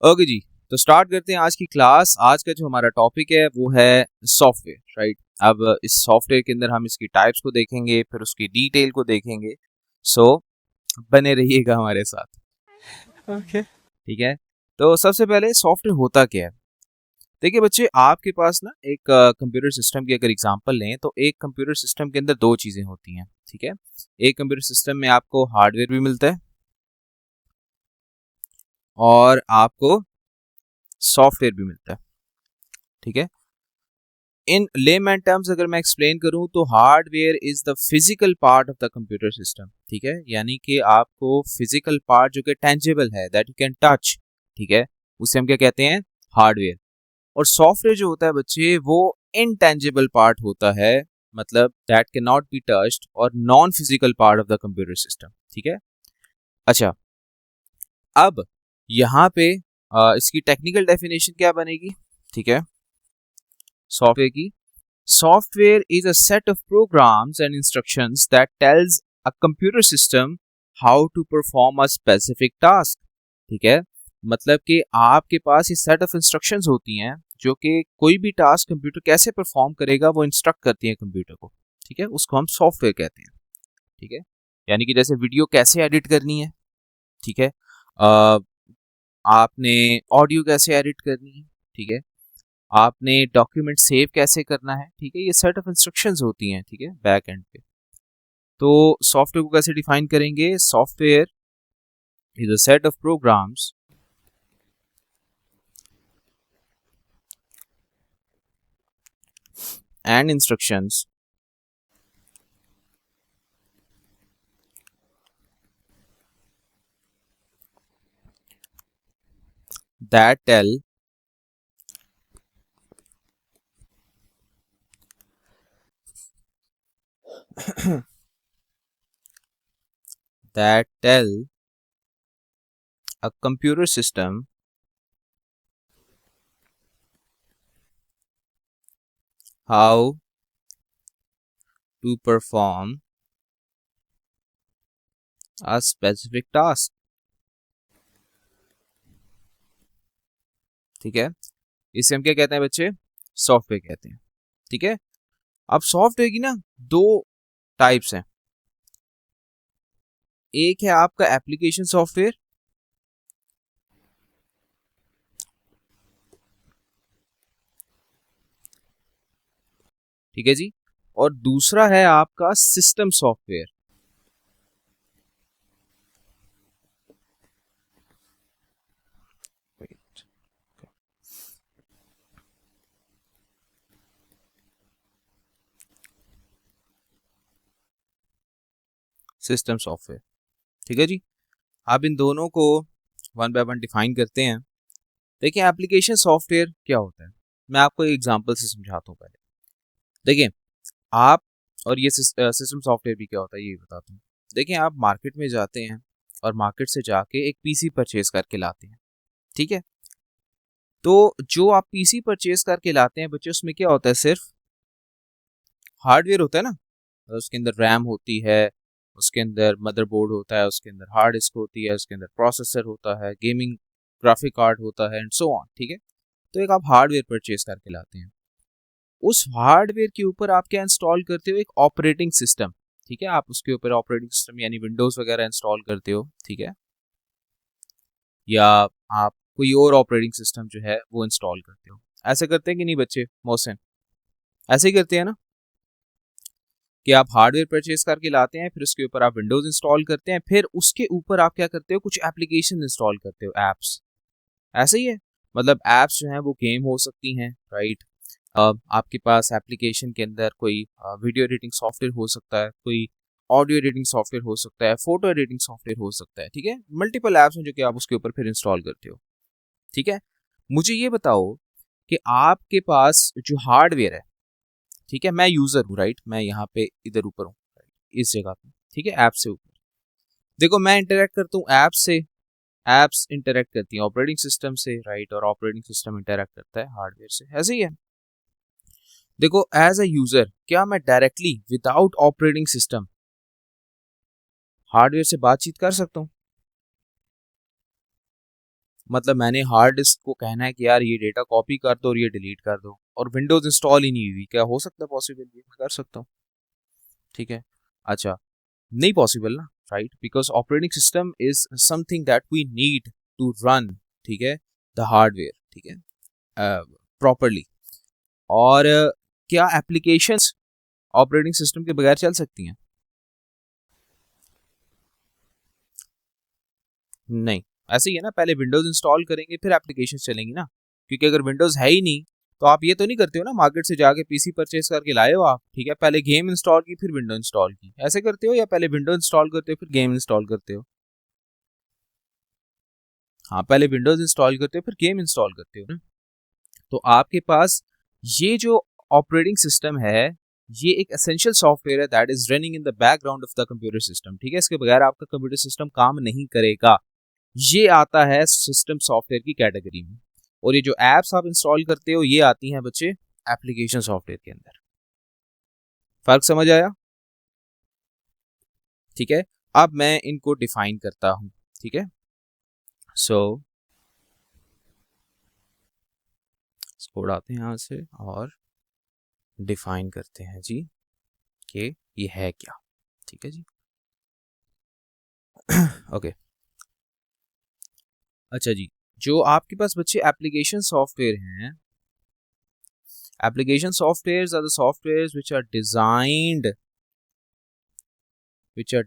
Okay जी। तो start करते हैं आज की क्लास। आज का जो हमारा टॉपिक है वो है सॉफ्टवेयर, राइट। अब इस सॉफ्टवेयर के अंदर हम इसकी टाइप्स को देखेंगे, फिर उसकी डिटेल को देखेंगे। सो बने रहिएगा हमारे साथ, ओके। ठीक है। तो सबसे पहले सॉफ्टवेयर होता क्या है। देखिए बच्चे, आपके पास ना एक कंप्यूटर सिस्टम की अगर एग्जांपल लें तो एक कंप्यूटर सिस्टम के अंदर दो चीजें होती हैं, ठीक है। एक कंप्यूटर सिस्टम में आपको हार्डवेयर भी मिलता है और आपको सॉफ्टवेयर भी मिलता है, ठीक है। इन लेमैन टर्म्स अगर मैं एक्सप्लेन करूं तो hardware is the physical part of the computer system, ठीक है। यानी कि आपको फिजिकल पार्ट जो कि टेंजिबल है, दैट यू कैन टच, ठीक है, उसे हम क्या कहते हैं, हार्डवेयर। और सॉफ्टवेयर जो होता है बच्चे वो इनटेंजिबल पार्ट होता है, मतलब that can not be touched और non physical part of the computer system, ठीक है। अच्छा, अब यहाँ पे इसकी टेक्निकल डेफिनेशन क्या बनेगी, ठीक है, सॉफ्टवेयर की। Software is a set of programs and instructions that tells a computer system how to perform a specific task, ठीक है। मतलब कि आपके पास ये सेट ऑफ इंस्ट्रक्शंस होती हैं जो कि कोई भी टास्क कंप्यूटर कैसे परफॉर्म करेगा वो इंस्ट्रक्ट करती हैं कंप्यूटर को, ठीक है। उसको हम सॉफ्टवेयर कहते हैं, ठीक है। यानी कि जैसे वीडियो कैसे एडिट करनी है, ठीक है, आपने ऑडियो कैसे एडिट करनी है, ठीक है, आपने डॉक्यूमेंट सेव कैसे करना है, ठीक है। ये सेट ऑफ इंस्ट्रक्शंस होती हैं, ठीक है, बैक एंड पे। तो सॉफ्टवेयर को कैसे डिफाइन करेंगे, software is a set of programs and instructions that tell that tell a computer system how to perform a specific task, ठीक है। इसे हम क्या कहते हैं बच्चे, सॉफ्टवेयर कहते हैं, ठीक है। अब सॉफ्टवेयर की ना दो टाइप्स हैं। एक है आपका एप्लीकेशन सॉफ्टवेयर, ठीक है जी, और दूसरा है आपका सिस्टम सॉफ्टवेयर। सिस्टम सॉफ्टवेयर, ठीक है जी। आप इन दोनों को वन बाय वन डिफाइन करते हैं। देखिए एप्लीकेशन सॉफ्टवेयर क्या होता है, मैं आपको एक एग्जांपल से समझाता हूँ पहले। देखिए आप, और ये सिस्टम सॉफ्टवेयर भी क्या होता है ये बताता हूँ। देखिए आप मार्केट में जाते हैं और मार्केट से जाके एक पीसी परचेज करके लाते हैं, ठीक है। तो जो आप पीसी परचेज करके लाते हैं बच्चे, उसमें क्या होता है, सिर्फ हार्डवेयर होता है ना। उसके अंदर रैम होती है, उसके अंदर मदरबोर्ड होता है, उसके अंदर हार्ड डिस्क होती है, उसके अंदर प्रोसेसर होता है, गेमिंग ग्राफिक कार्ड होता है एंड सो ऑन, ठीक है। तो एक आप हार्डवेयर परचेज करके लाते हैं। उस हार्डवेयर के ऊपर आप क्या इंस्टॉल करते हो, एक ऑपरेटिंग सिस्टम, ठीक है। आप उसके ऊपर ऑपरेटिंग सिस्टम यानी विंडोज वगैरह इंस्टॉल करते हो, ठीक है, या आप कोई और ऑपरेटिंग सिस्टम जो है वो इंस्टॉल करते हो। ऐसे करते हैं कि नहीं बच्चे, मोहसिन, ऐसे ही करते हैं ना, कि आप हार्डवेयर परचेज करके लाते हैं, फिर उसके ऊपर आप विंडोज इंस्टॉल करते हैं, फिर उसके ऊपर आप क्या करते हो, कुछ एप्लीकेशन इंस्टॉल करते हो, एप्स। ऐसे ही है, मतलब एप्स जो हैं वो गेम हो सकती हैं, राइट। आपके पास एप्लीकेशन के अंदर कोई वीडियो एडिटिंग सॉफ्टवेयर हो सकता है, कोई ऑडियो एडिटिंग सॉफ्टवेयर हो सकता है, फोटो एडिटिंग सॉफ्टवेयर हो सकता है, ठीक है। मल्टीपल एप्स हैं जो कि आप उसके ऊपर फिर इंस्टॉल करते हो, ठीक है। मुझे ये बताओ कि आपके पास जो हार्डवेयर है, ठीक है, मैं यूजर हूँ, राइट, मैं यहाँ पे इधर ऊपर हूँ, इस जगह पे, ठीक है, ऐप से ऊपर। देखो मैं इंटरेक्ट करता हूँ ऐप से, एप्स इंटरेक्ट करती हैं ऑपरेटिंग सिस्टम से, राइट, और ऑपरेटिंग सिस्टम इंटरेक्ट करता है हार्डवेयर से, ऐसे ही है। देखो एज अ यूजर क्या मैं directly without operating system hardware से बातचीत कर सकता हूँ? मतलब मैंने हार्ड डिस्क को कहना है कि यार ये डेटा कॉपी कर दो और ये डिलीट कर दो, और विंडोज इंस्टॉल ही नहीं हुई, क्या हो सकता है पॉसिबल? ये मैं कर सकता हूँ, ठीक है। अच्छा, नहीं पॉसिबल ना, right, because operating system is something that we need to run, ठीक है, द हार्डवेयर, ठीक है, प्रॉपरली। और क्या एप्लीकेशंस ऑपरेटिंग सिस्टम के बगैर चल सकती हैं? नहीं, ऐसे ही है ना, पहले विंडोज इंस्टॉल करेंगे फिर एप्लीकेशन चलेंगी ना, क्योंकि अगर विंडोज है ही नहीं तो आप ये तो नहीं करते हो ना, मार्केट से जाके पीसी परचेज करके लाए हो आप, ठीक है, पहले गेम इंस्टॉल की फिर विंडो इंस्टॉल की, ऐसे करते हो, या पहले विंडो इंस्टॉल करते हो फिर गेम इंस्टॉल करते हो? हाँ, पहले विंडोज इंस्टॉल करते हो फिर गेम इंस्टॉल करते हो ना। तो आपके पास ये जो ऑपरेटिंग सिस्टम है, ये एक एसेंशियल सॉफ्टवेयर है that is running in the background of the computer system, ठीक है, इसके बगैर आपका कंप्यूटर सिस्टम काम नहीं करेगा। ये आता है सिस्टम सॉफ्टवेयर की कैटेगरी में। और ये जो एप्स आप इंस्टॉल करते हो ये आती हैं बच्चे एप्लीकेशन सॉफ्टवेयर के अंदर। फर्क समझ आया? ठीक है, अब मैं इनको डिफाइन करता हूं, ठीक है। सो इसको उड़ाते हैं यहां से और डिफाइन करते हैं जी कि ये है क्या, ठीक है जी। ओके, अच्छा जी, जो आपके पास बच्चे एप्लीकेशन सॉफ्टवेयर हैं, application softwares are the softwares which are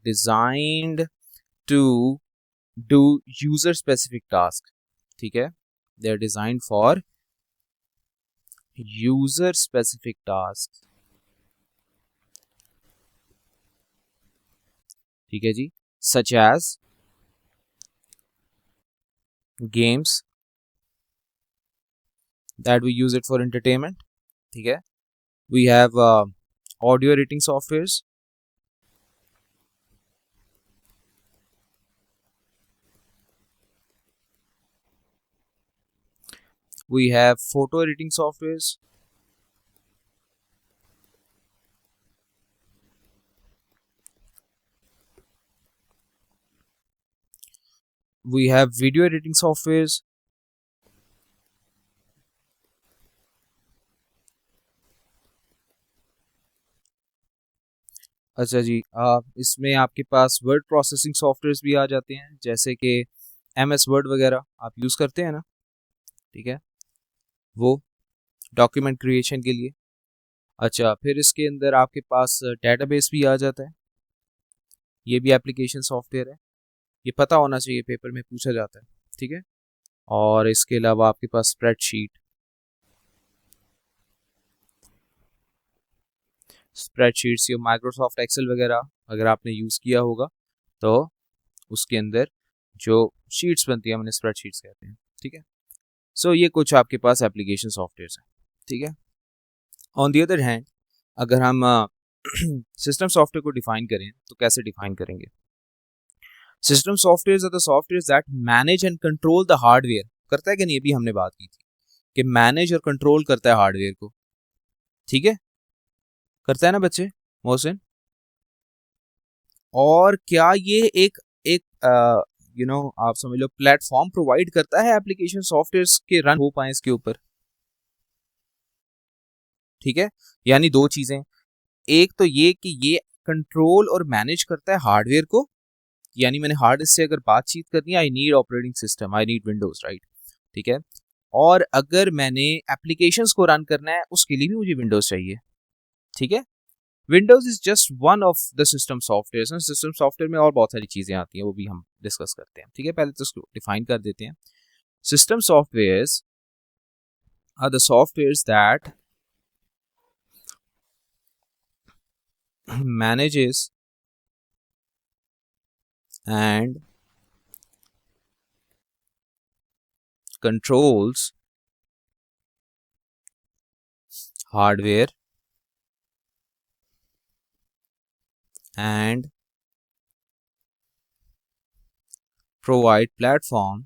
designed to do user specific task, ठीक है, they are designed for user specific tasks, ठीक है जी, such as games that we use it for entertainment, ठीक है, we have audio editing softwares, we have photo editing softwares, we have video editing softwares, अच्छा जी, इसमें आपके पास word processing softwares भी आ जाते हैं, जैसे कि MS वर्ड वगैरह आप यूज़ करते हैं ना, ठीक है, वो डॉक्यूमेंट क्रिएशन के लिए। अच्छा, फिर इसके अंदर आपके पास डेटाबेस भी आ जाता है, ये भी एप्लीकेशन सॉफ्टवेयर है, ये पता होना चाहिए, पेपर में पूछा जाता है, ठीक है। और इसके अलावा आपके पास स्प्रेडशीट्स या माइक्रोसॉफ्ट एक्सेल वगैरह अगर आपने यूज़ किया होगा तो उसके अंदर जो शीट्स बनती है हमने स्प्रेडशीट्स कहते हैं, ठीक है। सो ये कुछ आपके पास एप्लीकेशन सॉफ्टवेयर हैं, ठीक है। ऑन दी अदर हैंड, अगर हम सिस्टम सॉफ्टवेयर को डिफाइन करें तो कैसे डिफाइन करेंगे? System software are the software that manage and control the hardware, करता है कि नहीं, ये भी हमने बात की थी कि मैनेज और कंट्रोल करता है हार्डवेयर को, ठीक है, करता है ना बच्चे, मोहसिन? और क्या ये एक एक आप समझ लो प्लेटफॉर्म प्रोवाइड करता है एप्लीकेशन सॉफ्टवेयर के रन हो पाए इसके ऊपर, ठीक है। यानी दो चीजें, एक तो ये कि ये कंट्रोल और मैनेज करता है हार्डवेयर को, यानी मैंने हार्ड डिस्क से अगर बातचीत करनी है, I need operating system, I need Windows, right, ठीक है। और अगर मैंने एप्लीकेशंस को रन करना है उसके लिए भी मुझे विंडोज चाहिए, ठीक है। Windows is just one of the system software, system software में और बहुत सारी चीजें आती हैं, वो भी हम डिस्कस करते हैं, ठीक है। पहले तो इसको डिफाइन कर देते हैं। System softwares are the softwares that manages and controls hardware and provide platform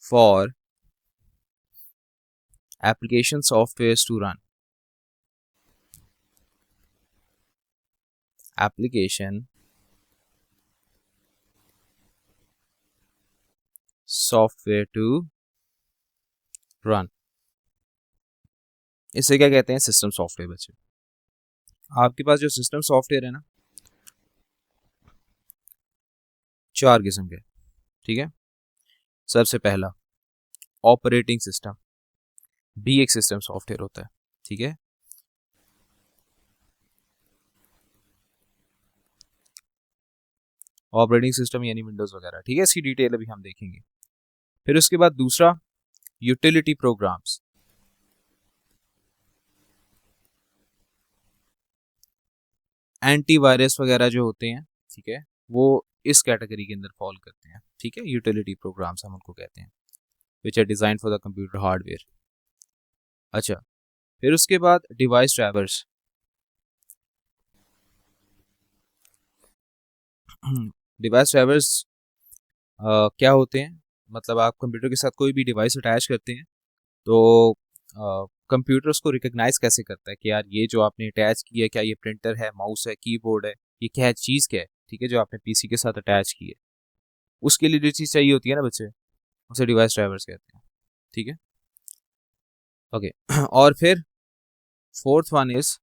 for application softwares to run. Application software to run, इसे क्या कहते हैं? System software. बच्चे आपके पास जो सिस्टम सॉफ्टवेयर है ना, 4 किस्म के, ठीक है। सबसे पहला ऑपरेटिंग सिस्टम, भी एक सिस्टम सॉफ्टवेयर होता है, ठीक है। ऑपरेटिंग सिस्टम यानी विंडोज वगैरह, ठीक है। इसकी डिटेल अभी हम देखेंगे। फिर उसके बाद दूसरा यूटिलिटी प्रोग्राम्स, एंटीवायरस वगैरह जो होते हैं, ठीक है, वो इस कैटेगरी के अंदर फॉल करते हैं, ठीक है। यूटिलिटी प्रोग्राम्स हम उनको कहते हैं, which are design for the computer hardware. अच्छा, फिर उसके बाद डिवाइस ड्राइवर्स। डिवाइस ड्राइवर्स क्या होते हैं? मतलब आप कंप्यूटर के साथ कोई भी डिवाइस अटैच करते हैं तो कंप्यूटर उसको रिकॉग्नाइज कैसे करता है कि यार ये जो आपने अटैच किया है, क्या ये प्रिंटर है, माउस है, कीबोर्ड है, ये क्या है, चीज़ क्या है, ठीक है, जो आपने पीसी के साथ अटैच की है। उसके लिए जो चीज़ चाहिए होती है ना बच्चे, उसे डिवाइस ड्राइवर्स कहते हैं, ठीक है। ओके और फिर fourth one is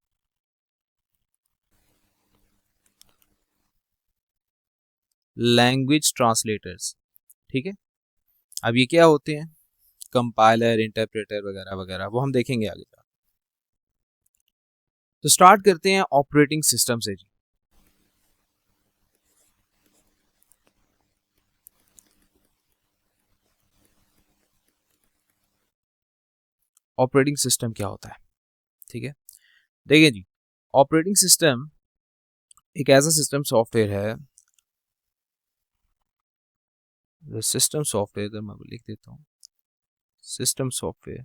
language translators, ठीक है। अब ये क्या होते हैं? कंपाइलर, इंटरप्रेटर वगैरह वगैरह, वो हम देखेंगे आगे। तो स्टार्ट करते हैं ऑपरेटिंग सिस्टम से जी। ऑपरेटिंग सिस्टम क्या होता है, ठीक है। देखिए जी, ऑपरेटिंग सिस्टम एक ऐसा सिस्टम सॉफ्टवेयर है, सिस्टम सॉफ्टवेयर मैं लिख देता हूँ, सिस्टम सॉफ्टवेयर,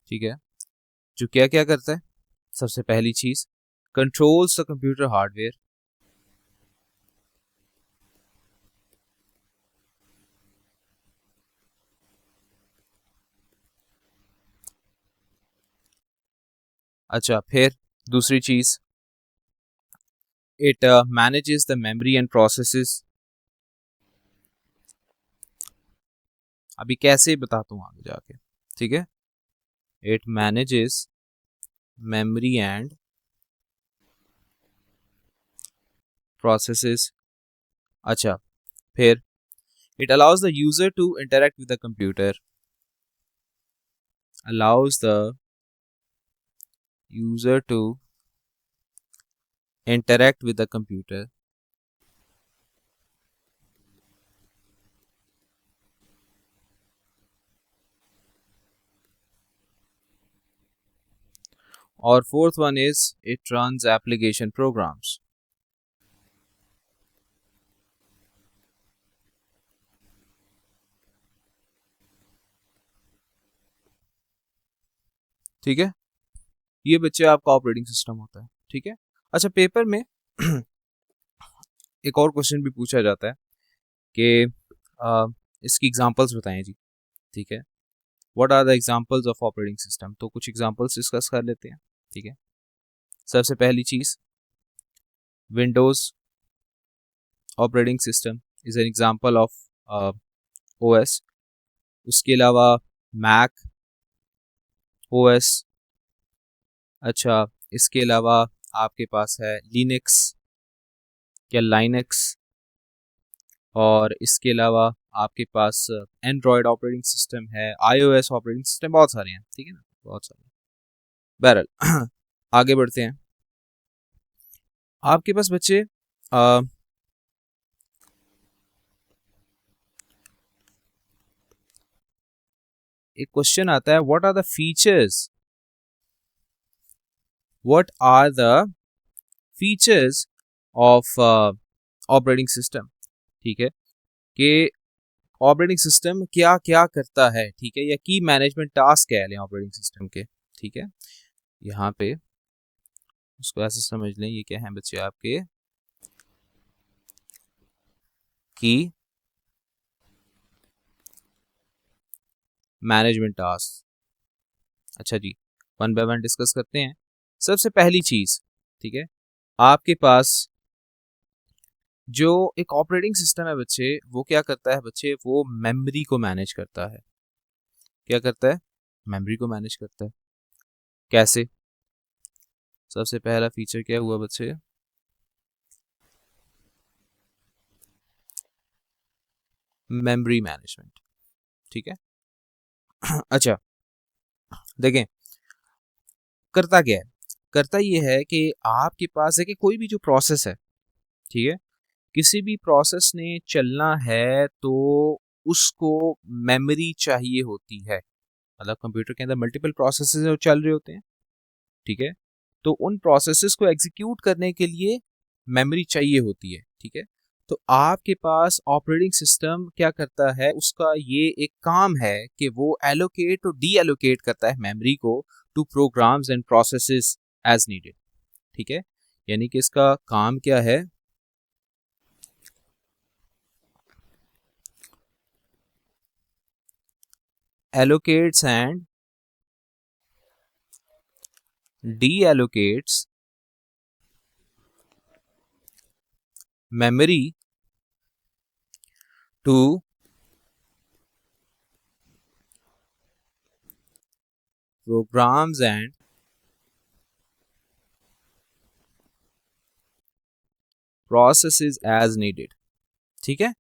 ठीक है, जो क्या क्या करता है? सबसे पहली चीज, कंट्रोल्स द कंप्यूटर हार्डवेयर, अच्छा, फिर दूसरी चीज, it manages the memory and processes. अभी कैसे बताता हूँ आगे जाके, ठीक है। It manages memory and processes. अच्छा, फिर it allows the user to interact with the computer, allows the user to interact with the computer, और fourth one is it runs application programs, ठीक है। ये बच्चे आपका ऑपरेटिंग सिस्टम होता है, ठीक है। अच्छा, पेपर में एक और क्वेश्चन भी पूछा जाता है कि इसकी एग्जांपल्स बताएं जी, ठीक है। What are the examples of operating system? तो कुछ एग्जांपल्स डिस्कस कर लेते हैं, ठीक है। सबसे पहली चीज, Windows operating system is an example of OS. उसके अलावा मैक ओएस। अच्छा, इसके अलावा आपके पास है लिनक्स या लाइनक्स, और इसके अलावा आपके पास एंड्रॉयड ऑपरेटिंग सिस्टम है, आईओएस ऑपरेटिंग सिस्टम, बहुत सारे हैं, ठीक है ना, बहुत सारे। बहरहाल आगे बढ़ते हैं। आपके पास बच्चे एक क्वेश्चन आता है, what are the features, what are the features of operating system, ठीक है, कि ऑपरेटिंग सिस्टम क्या क्या करता है, ठीक है, या की मैनेजमेंट टास्क क्या है ऑपरेटिंग सिस्टम के, ठीक है। यहाँ पे उसको ऐसे समझ लें, ये क्या है बच्चे आपके की मैनेजमेंट टास्क। अच्छा जी, वन बाय वन डिस्कस करते हैं। सबसे पहली चीज, ठीक है, आपके पास जो एक ऑपरेटिंग सिस्टम है बच्चे, वो क्या करता है बच्चे, वो मेमोरी को मैनेज करता है। क्या करता है? मेमोरी को मैनेज करता है। कैसे? सबसे पहला फीचर क्या हुआ बच्चे? Memory management. ठीक है। अच्छा, देखें करता क्या है। करता ये है कि आपके पास है कि कोई भी जो प्रोसेस है, ठीक है, किसी भी प्रोसेस ने चलना है तो उसको मेमोरी चाहिए होती है। मतलब कंप्यूटर के अंदर मल्टीपल प्रोसेसेस जो चल रहे होते हैं, ठीक है, तो उन प्रोसेसेस को एग्जीक्यूट करने के लिए मेमोरी चाहिए होती है। ठीक है, तो आपके पास ऑपरेटिंग सिस्टम क्या करता है, उसका ये एक काम है कि वो एलोकेट और डी एलोकेट करता है मेमोरी को to programs and processes as needed. ठीक है, यानी कि इसका काम क्या है, allocates and deallocates memory to programs and processes as needed। ठीक है,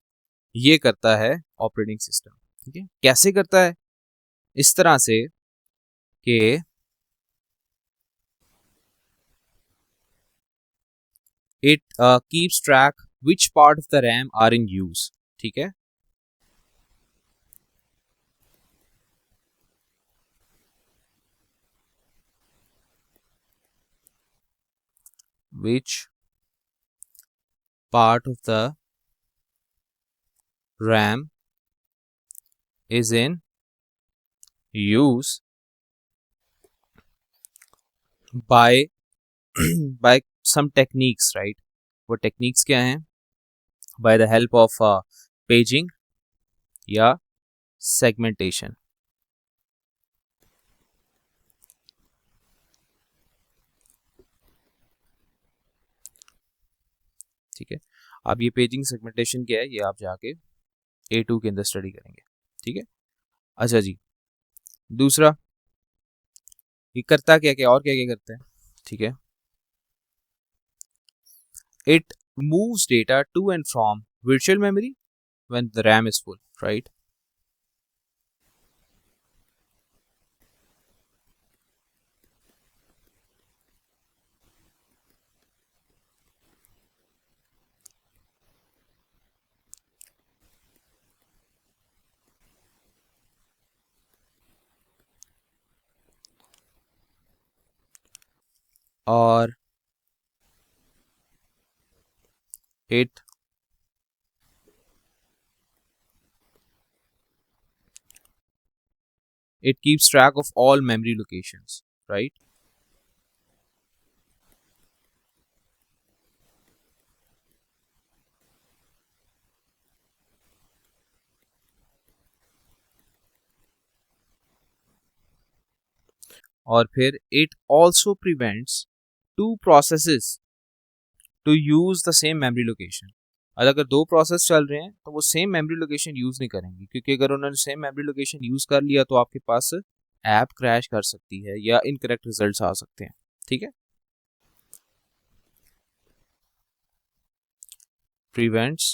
ये करता है ऑपरेटिंग सिस्टम। ठीक है, कैसे करता है? इस तरह से कि it keeps track which part of the RAM are in use। ठीक है, which part of the RAM is in use by by some techniques, right? वो टेक्निक्स क्या हैं? by the help of paging या segmentation। ठीक है, अब ये पेजिंग सेगमेंटेशन क्या है, ये आप जाके A2 के अंदर स्टडी करेंगे। ठीक है, अच्छा जी, दूसरा ये करता क्या क्या और क्या क्या करता है। ठीक है, it moves data to and from virtual memory when the RAM is full, right? और it it keeps track of all memory locations, right? और फिर it also prevents two processes to use the same memory location। अगर दो process चल रहे हैं तो वो सेम मेमोरी लोकेशन यूज नहीं करेंगे, क्योंकि अगर उन्होंने सेम मेमोरी लोकेशन यूज कर लिया तो आपके पास ऐप क्रैश कर सकती है या इनकरेक्ट रिजल्ट्स आ सकते हैं। ठीक है, prevents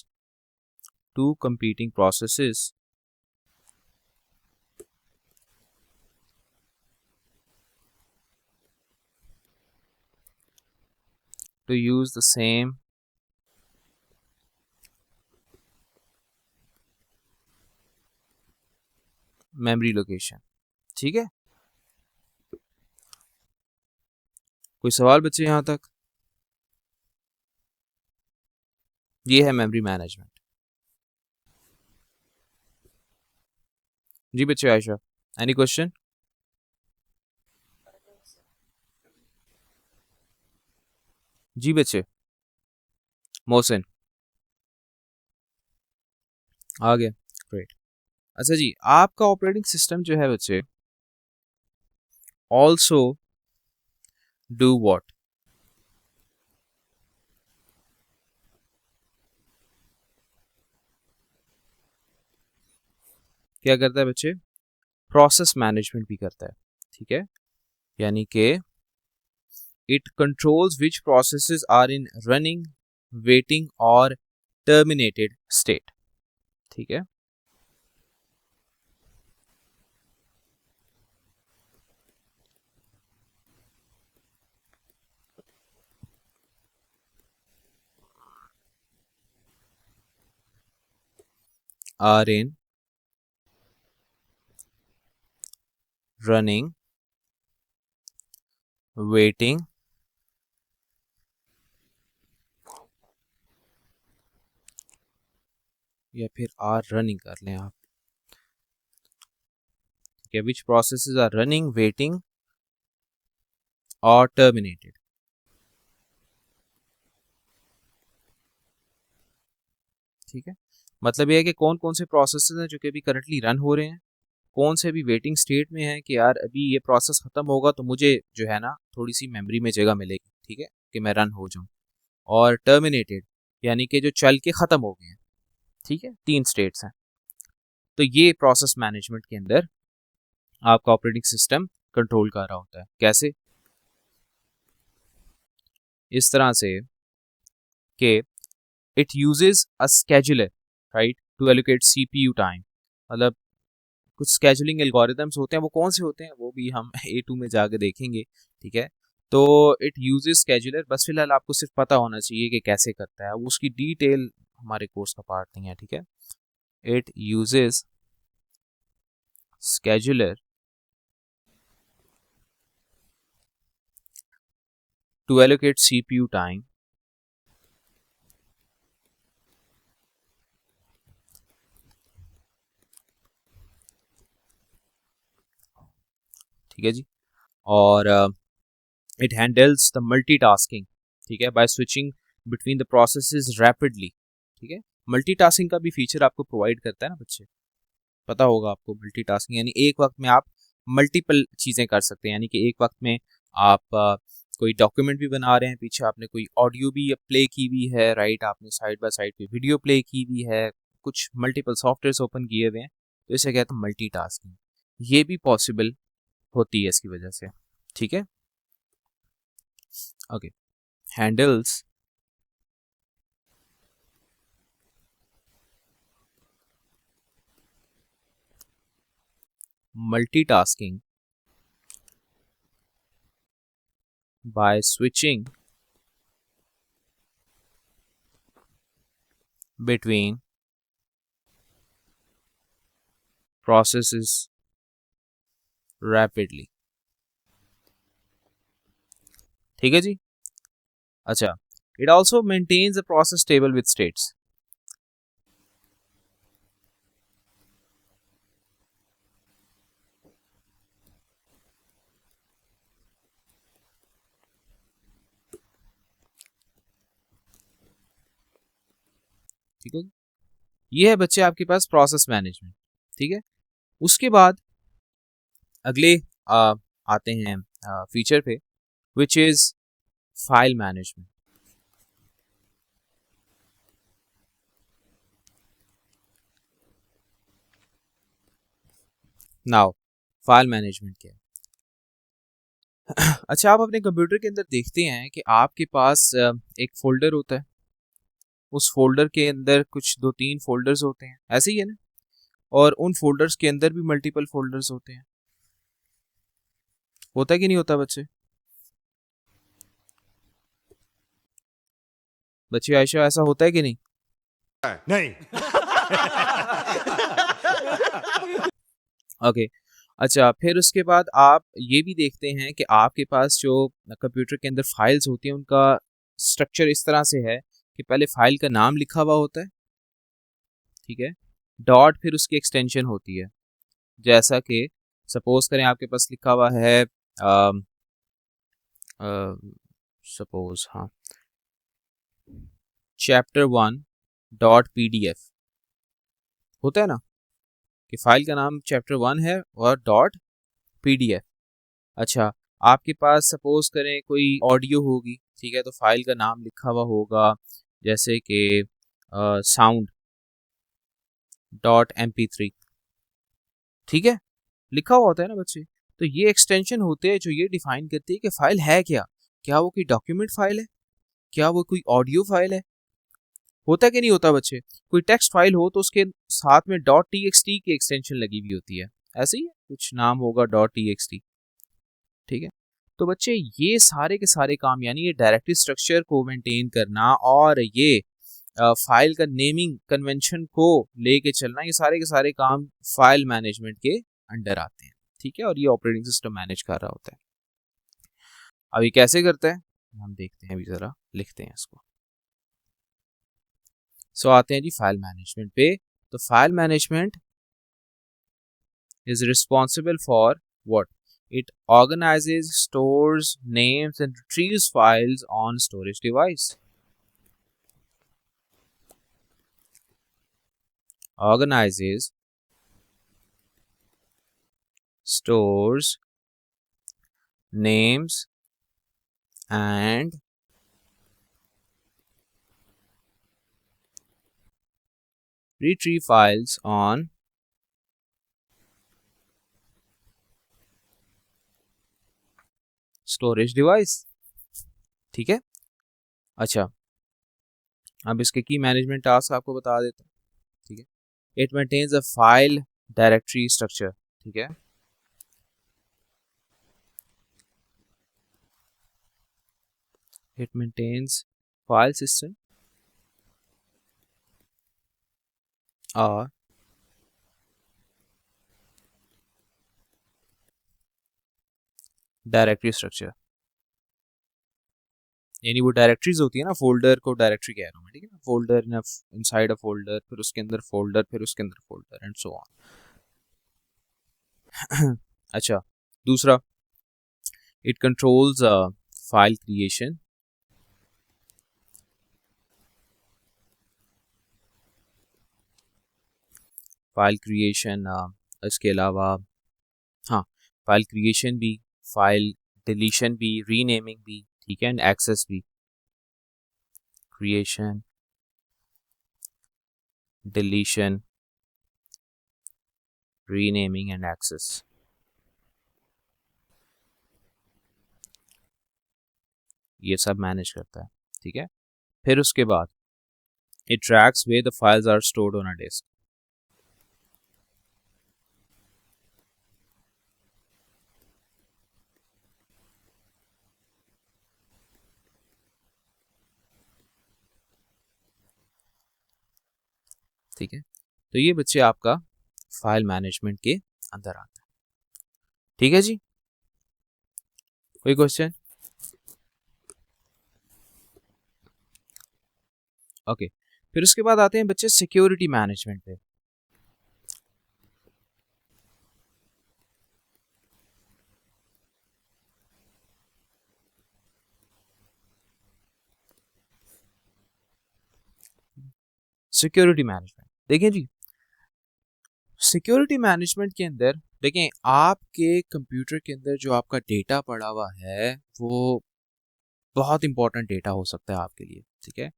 two competing processes to use the same memory location. ठीक है, कोई सवाल बच्चे यहां तक? ये है मेमोरी मैनेजमेंट। जी बच्चे, आयशा, एनी क्वेश्चन? जी बच्चे, मोहसिन आ गया, ग्रेट। अच्छा जी, आपका ऑपरेटिंग सिस्टम जो है बच्चे ऑल्सो डू व्हाट? क्या करता है बच्चे, प्रोसेस मैनेजमेंट भी करता है, ठीक है, यानी कि it controls which processes are in running, waiting और टर्मिनेटेड स्टेट, ठीक है। आर इन रनिंग, वेटिंग या फिर आर रनिंग कर लें आप, ठीक है, विच प्रोसेसेस आर रनिंग, वेटिंग और टर्मिनेटेड, ठीक है। मतलब ये है कि कौन कौन से प्रोसेसेस हैं जो कि अभी करंटली रन हो रहे हैं, कौन से अभी वेटिंग स्टेट में है कि यार अभी ये प्रोसेस खत्म होगा तो मुझे जो है ना थोड़ी सी मेमोरी में जगह मिलेगी, ठीक है, कि मैं रन हो जाऊं, और टर्मिनेटेड यानी कि जो चल के खत्म हो गए हैं, ठीक है, 3 स्टेट्स हैं। तो ये प्रोसेस मैनेजमेंट के अंदर आपका ऑपरेटिंग सिस्टम कंट्रोल कर रहा होता है। कैसे? इस तरह से कि it uses a scheduler, right, to allocate CPU time. मतलब कुछ स्केजुलिंग एल्गोरिदम्स होते हैं, वो कौन से होते हैं वो भी हम A2 में जाके देखेंगे, ठीक है। तो इट यूजेस स्केजुलर, बस फिलहाल आपको सिर्फ पता होना चाहिए कि कैसे करता है, वो उसकी डिटेल हमारे कोर्स का पार्ट नहीं है, ठीक है। It uses scheduler to allocate CPU time ठीक है जी। और इट हैंडल्स द मल्टीटास्किंग, ठीक है, by switching between the processes rapidly, ठीक है। मल्टीटास्किंग का भी फीचर आपको प्रोवाइड करता है ना बच्चे, पता होगा आपको। मल्टीटास्किंग यानी एक वक्त में आप मल्टीपल चीज़ें कर सकते हैं, यानी कि एक वक्त में आप कोई डॉक्यूमेंट भी बना रहे हैं, पीछे आपने कोई ऑडियो भी प्ले की हुई है, राइट, आपने साइड बाय साइड पे वीडियो प्ले की हुई है, कुछ मल्टीपल सॉफ्टवेयर ओपन किए हुए हैं, तो इसे कहते हैं मल्टीटास्किंग। ये भी पॉसिबल होती है इसकी वजह से, ठीक है। Okay, handles multitasking by switching between processes rapidly, ठीक है जी। अच्छा, it also maintains a process table with states, ठीक है। ये है बच्चे आपके पास प्रोसेस मैनेजमेंट, ठीक है। उसके बाद अगले आते हैं फीचर पे, which is file management. Now file management क्या है? अच्छा, आप अपने कंप्यूटर के अंदर देखते हैं कि आपके पास एक फोल्डर होता है, उस फोल्डर के अंदर कुछ 2-3 फोल्डर्स होते हैं, ऐसे ही है ना, और उन फोल्डर्स के अंदर भी मल्टीपल फोल्डर्स होते हैं, होता है कि नहीं होता बच्चे? बच्चे आयशा, ऐसा होता है कि नहीं? नहीं। ओके। अच्छा, फिर उसके बाद आप ये भी देखते हैं कि आपके पास जो कंप्यूटर के अंदर फाइल्स होती हैं उनका स्ट्रक्चर इस तरह से है कि पहले फाइल का नाम लिखा हुआ होता है, ठीक है, डॉट फिर उसकी एक्सटेंशन होती है, जैसा कि सपोज करें आपके पास लिखा हुआ है सपोज, हाँ, chapter1.pdf, होता है ना कि फाइल का नाम chapter1 है और .pdf। अच्छा, आपके पास सपोज करें कोई ऑडियो होगी, ठीक है, तो फाइल का नाम लिखा हुआ होगा जैसे कि sound.mp3, ठीक है, लिखा हुआ होता है ना बच्चे। तो ये एक्सटेंशन होते हैं जो ये डिफाइन करती है कि फाइल है क्या, क्या वो कोई डॉक्यूमेंट फाइल है, क्या वो कोई ऑडियो फाइल है। होता कि नहीं होता बच्चे, कोई टेक्स्ट फाइल हो तो उसके साथ में डॉट टी एक्स टी की एक्सटेंशन लगी हुई होती है, ऐसे ही कुछ नाम होगा डॉट टी एक्स टी। ठीक है, तो बच्चे ये सारे के सारे काम, यानी ये डायरेक्टरी स्ट्रक्चर को मेंटेन करना और ये फाइल का नेमिंग कन्वेंशन को लेके चलना, ये सारे के सारे काम फाइल मैनेजमेंट के अंडर आते हैं। ठीक है, और ये ऑपरेटिंग सिस्टम मैनेज कर रहा होता है। अब ये कैसे करता है हम देखते हैं, अभी जरा लिखते हैं इसको। सो आते हैं जी फाइल मैनेजमेंट पे। तो file management is responsible for what, it organizes, stores, names and retrieves files on storage device. Organizes, stores, names and retrieve files on storage device. ठीक है, अच्छा अब इसके की मैनेजमेंट टास्क आपको बता देता हूँ। ठीक है, it maintains a file directory structure. ठीक है, इट मेंटेन्स फाइल सिस्टम और डायरेक्टरी स्ट्रक्चर, यानी वो डायरेक्टरीज होती है ना, फोल्डर को डायरेक्टरी कह रहा हूँ मैं। ठीक है ना, फोल्डर इनसाइड अ फोल्डर, फिर उसके अंदर फोल्डर, फिर उसके अंदर फोल्डर एंड सो ऑन। अच्छा, दूसरा, it controls file creation, file creation इसके अलावा, हाँ, फाइल क्रिएशन भी, फाइल डिलीशन भी, रीनेमिंग भी, ठीक है, एंड एक्सेस भी। Creation, deletion, renaming and access, ये सब मैनेज करता है। ठीक है, फिर उसके बाद it tracks where the files are stored on a disk. ठीक है, तो ये बच्चे आपका फाइल मैनेजमेंट के अंदर आता है। ठीक है जी, कोई क्वेश्चन? ओके, फिर उसके बाद आते हैं बच्चे सिक्योरिटी मैनेजमेंट पे। सिक्योरिटी मैनेजमेंट देखिए जी, सिक्योरिटी मैनेजमेंट के अंदर देखें, आपके कंप्यूटर के अंदर जो आपका डेटा पड़ा हुआ है वो बहुत इंपॉर्टेंट डेटा हो सकता है आपके लिए। ठीक है,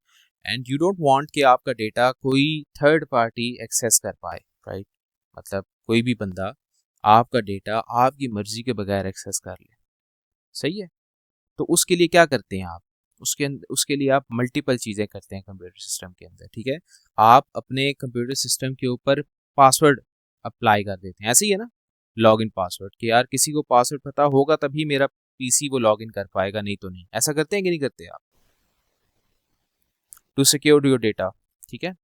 एंड यू डोंट वांट कि आपका डेटा कोई थर्ड पार्टी एक्सेस कर पाए, राइट। मतलब कोई भी बंदा आपका डेटा आपकी मर्जी के बगैर एक्सेस कर ले, सही है। तो उसके लिए क्या करते हैं आप, उसके लिए आप मल्टीपल चीज़ें करते हैं कंप्यूटर सिस्टम के अंदर। ठीक है, आप अपने कंप्यूटर सिस्टम के ऊपर पासवर्ड अप्लाई कर देते हैं, ऐसे ही है ना, लॉगिन पासवर्ड, कि यार किसी को पासवर्ड पता होगा तभी मेरा पीसी वो लॉगिन कर पाएगा, नहीं तो नहीं। ऐसा करते हैं कि नहीं करते आप, टू सिक्योर योर डेटा। ठीक है,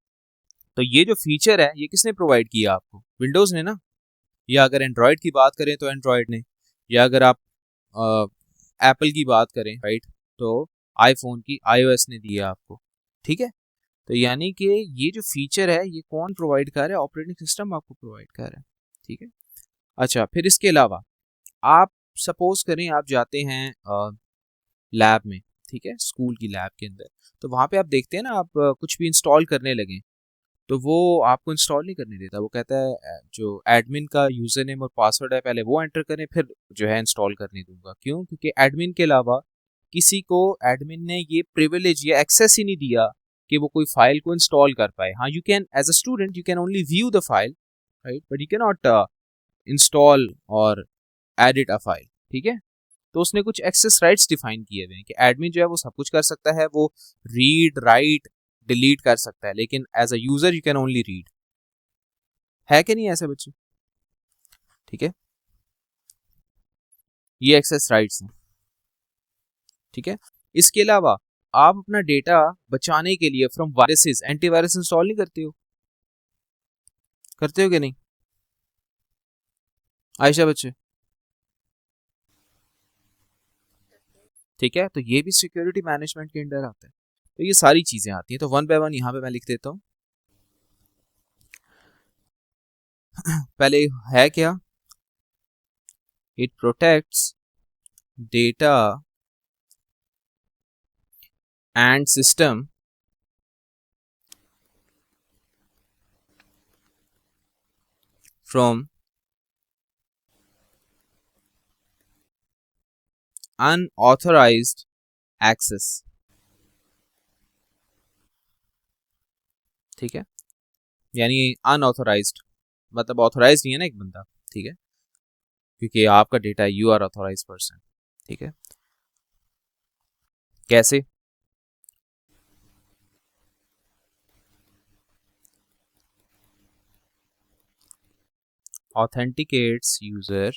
तो ये जो फीचर है ये किसने प्रोवाइड किया आपको, विंडोज़ ने ना, या अगर एंड्रॉयड की बात करें तो एंड्रॉयड ने, या अगर आप एप्पल की बात करें, राइट, तो आईफोन की iOS ने दिया आपको। ठीक है, तो यानी कि ये जो फीचर है ये कौन प्रोवाइड कर रहा है, ऑपरेटिंग सिस्टम आपको प्रोवाइड कर रहा है। ठीक है, अच्छा, फिर इसके अलावा आप सपोज करें आप जाते हैं लैब में, ठीक है, स्कूल की लैब के अंदर, तो वहाँ पे आप देखते हैं ना, आप कुछ भी इंस्टॉल करने लगे तो वो आपको इंस्टॉल नहीं करने देता। वो कहता है जो एडमिन का यूज़र नेम और पासवर्ड है पहले वो एंटर करें, फिर जो है इंस्टॉल करने दूंगा। क्यों? क्योंकि एडमिन के अलावा किसी को एडमिन ने ये प्रिविलेज या एक्सेस ही नहीं दिया कि वो कोई फाइल को इंस्टॉल कर पाए। हाँ, you can as a student you can only view the file, right, but you can not install और एडिट अ फाइल, ठीक है। तो उसने कुछ एक्सेस राइट्स डिफाइन किए हुए हैं कि एडमिन जो है वो सब कुछ कर सकता है, वो रीड राइट डिलीट कर सकता है, लेकिन as a user you can only read. है कि नहीं ऐसे बच्चे? ठीक है, ये एक्सेस राइट्स हैं, ठीक है। इसके अलावा आप अपना डेटा बचाने के लिए फ्रॉम वायरसेस एंटीवायरस इंस्टॉल नहीं करते हो? करते हो कि नहीं आयशा बच्चे? ठीक है, तो ये भी सिक्योरिटी मैनेजमेंट के अंडर आता है। तो ये सारी चीजें आती हैं, तो वन बाय वन यहाँ पे मैं लिख देता हूँ। पहले है क्या? It protects data and system from unauthorised access, ठीक है। यानी अनऑथराइज्ड मतलब ऑथराइज नहीं है ना एक बंदा, ठीक है, क्योंकि आपका data you are authorise person, ठीक है। कैसे? authenticates user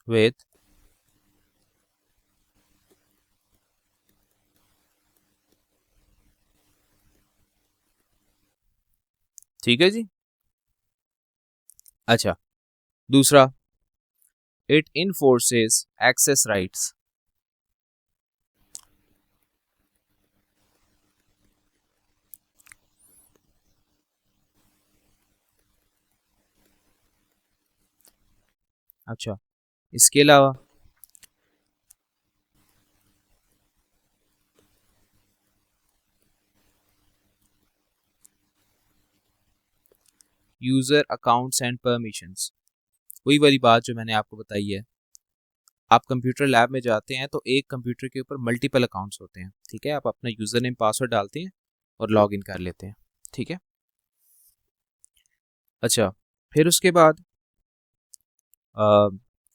with ठीक है जी। अच्छा, दूसरा, it enforces access rights। अच्छा, इसके अलावा यूजर अकाउंट्स एंड परमिशंस, वही वाली बात जो मैंने आपको बताई है। आप कंप्यूटर लैब में जाते हैं तो एक कंप्यूटर के ऊपर मल्टीपल अकाउंट्स होते हैं, ठीक है। आप अपना यूजर नेम पासवर्ड डालते हैं और लॉग इन कर लेते हैं, ठीक है। अच्छा, फिर उसके बाद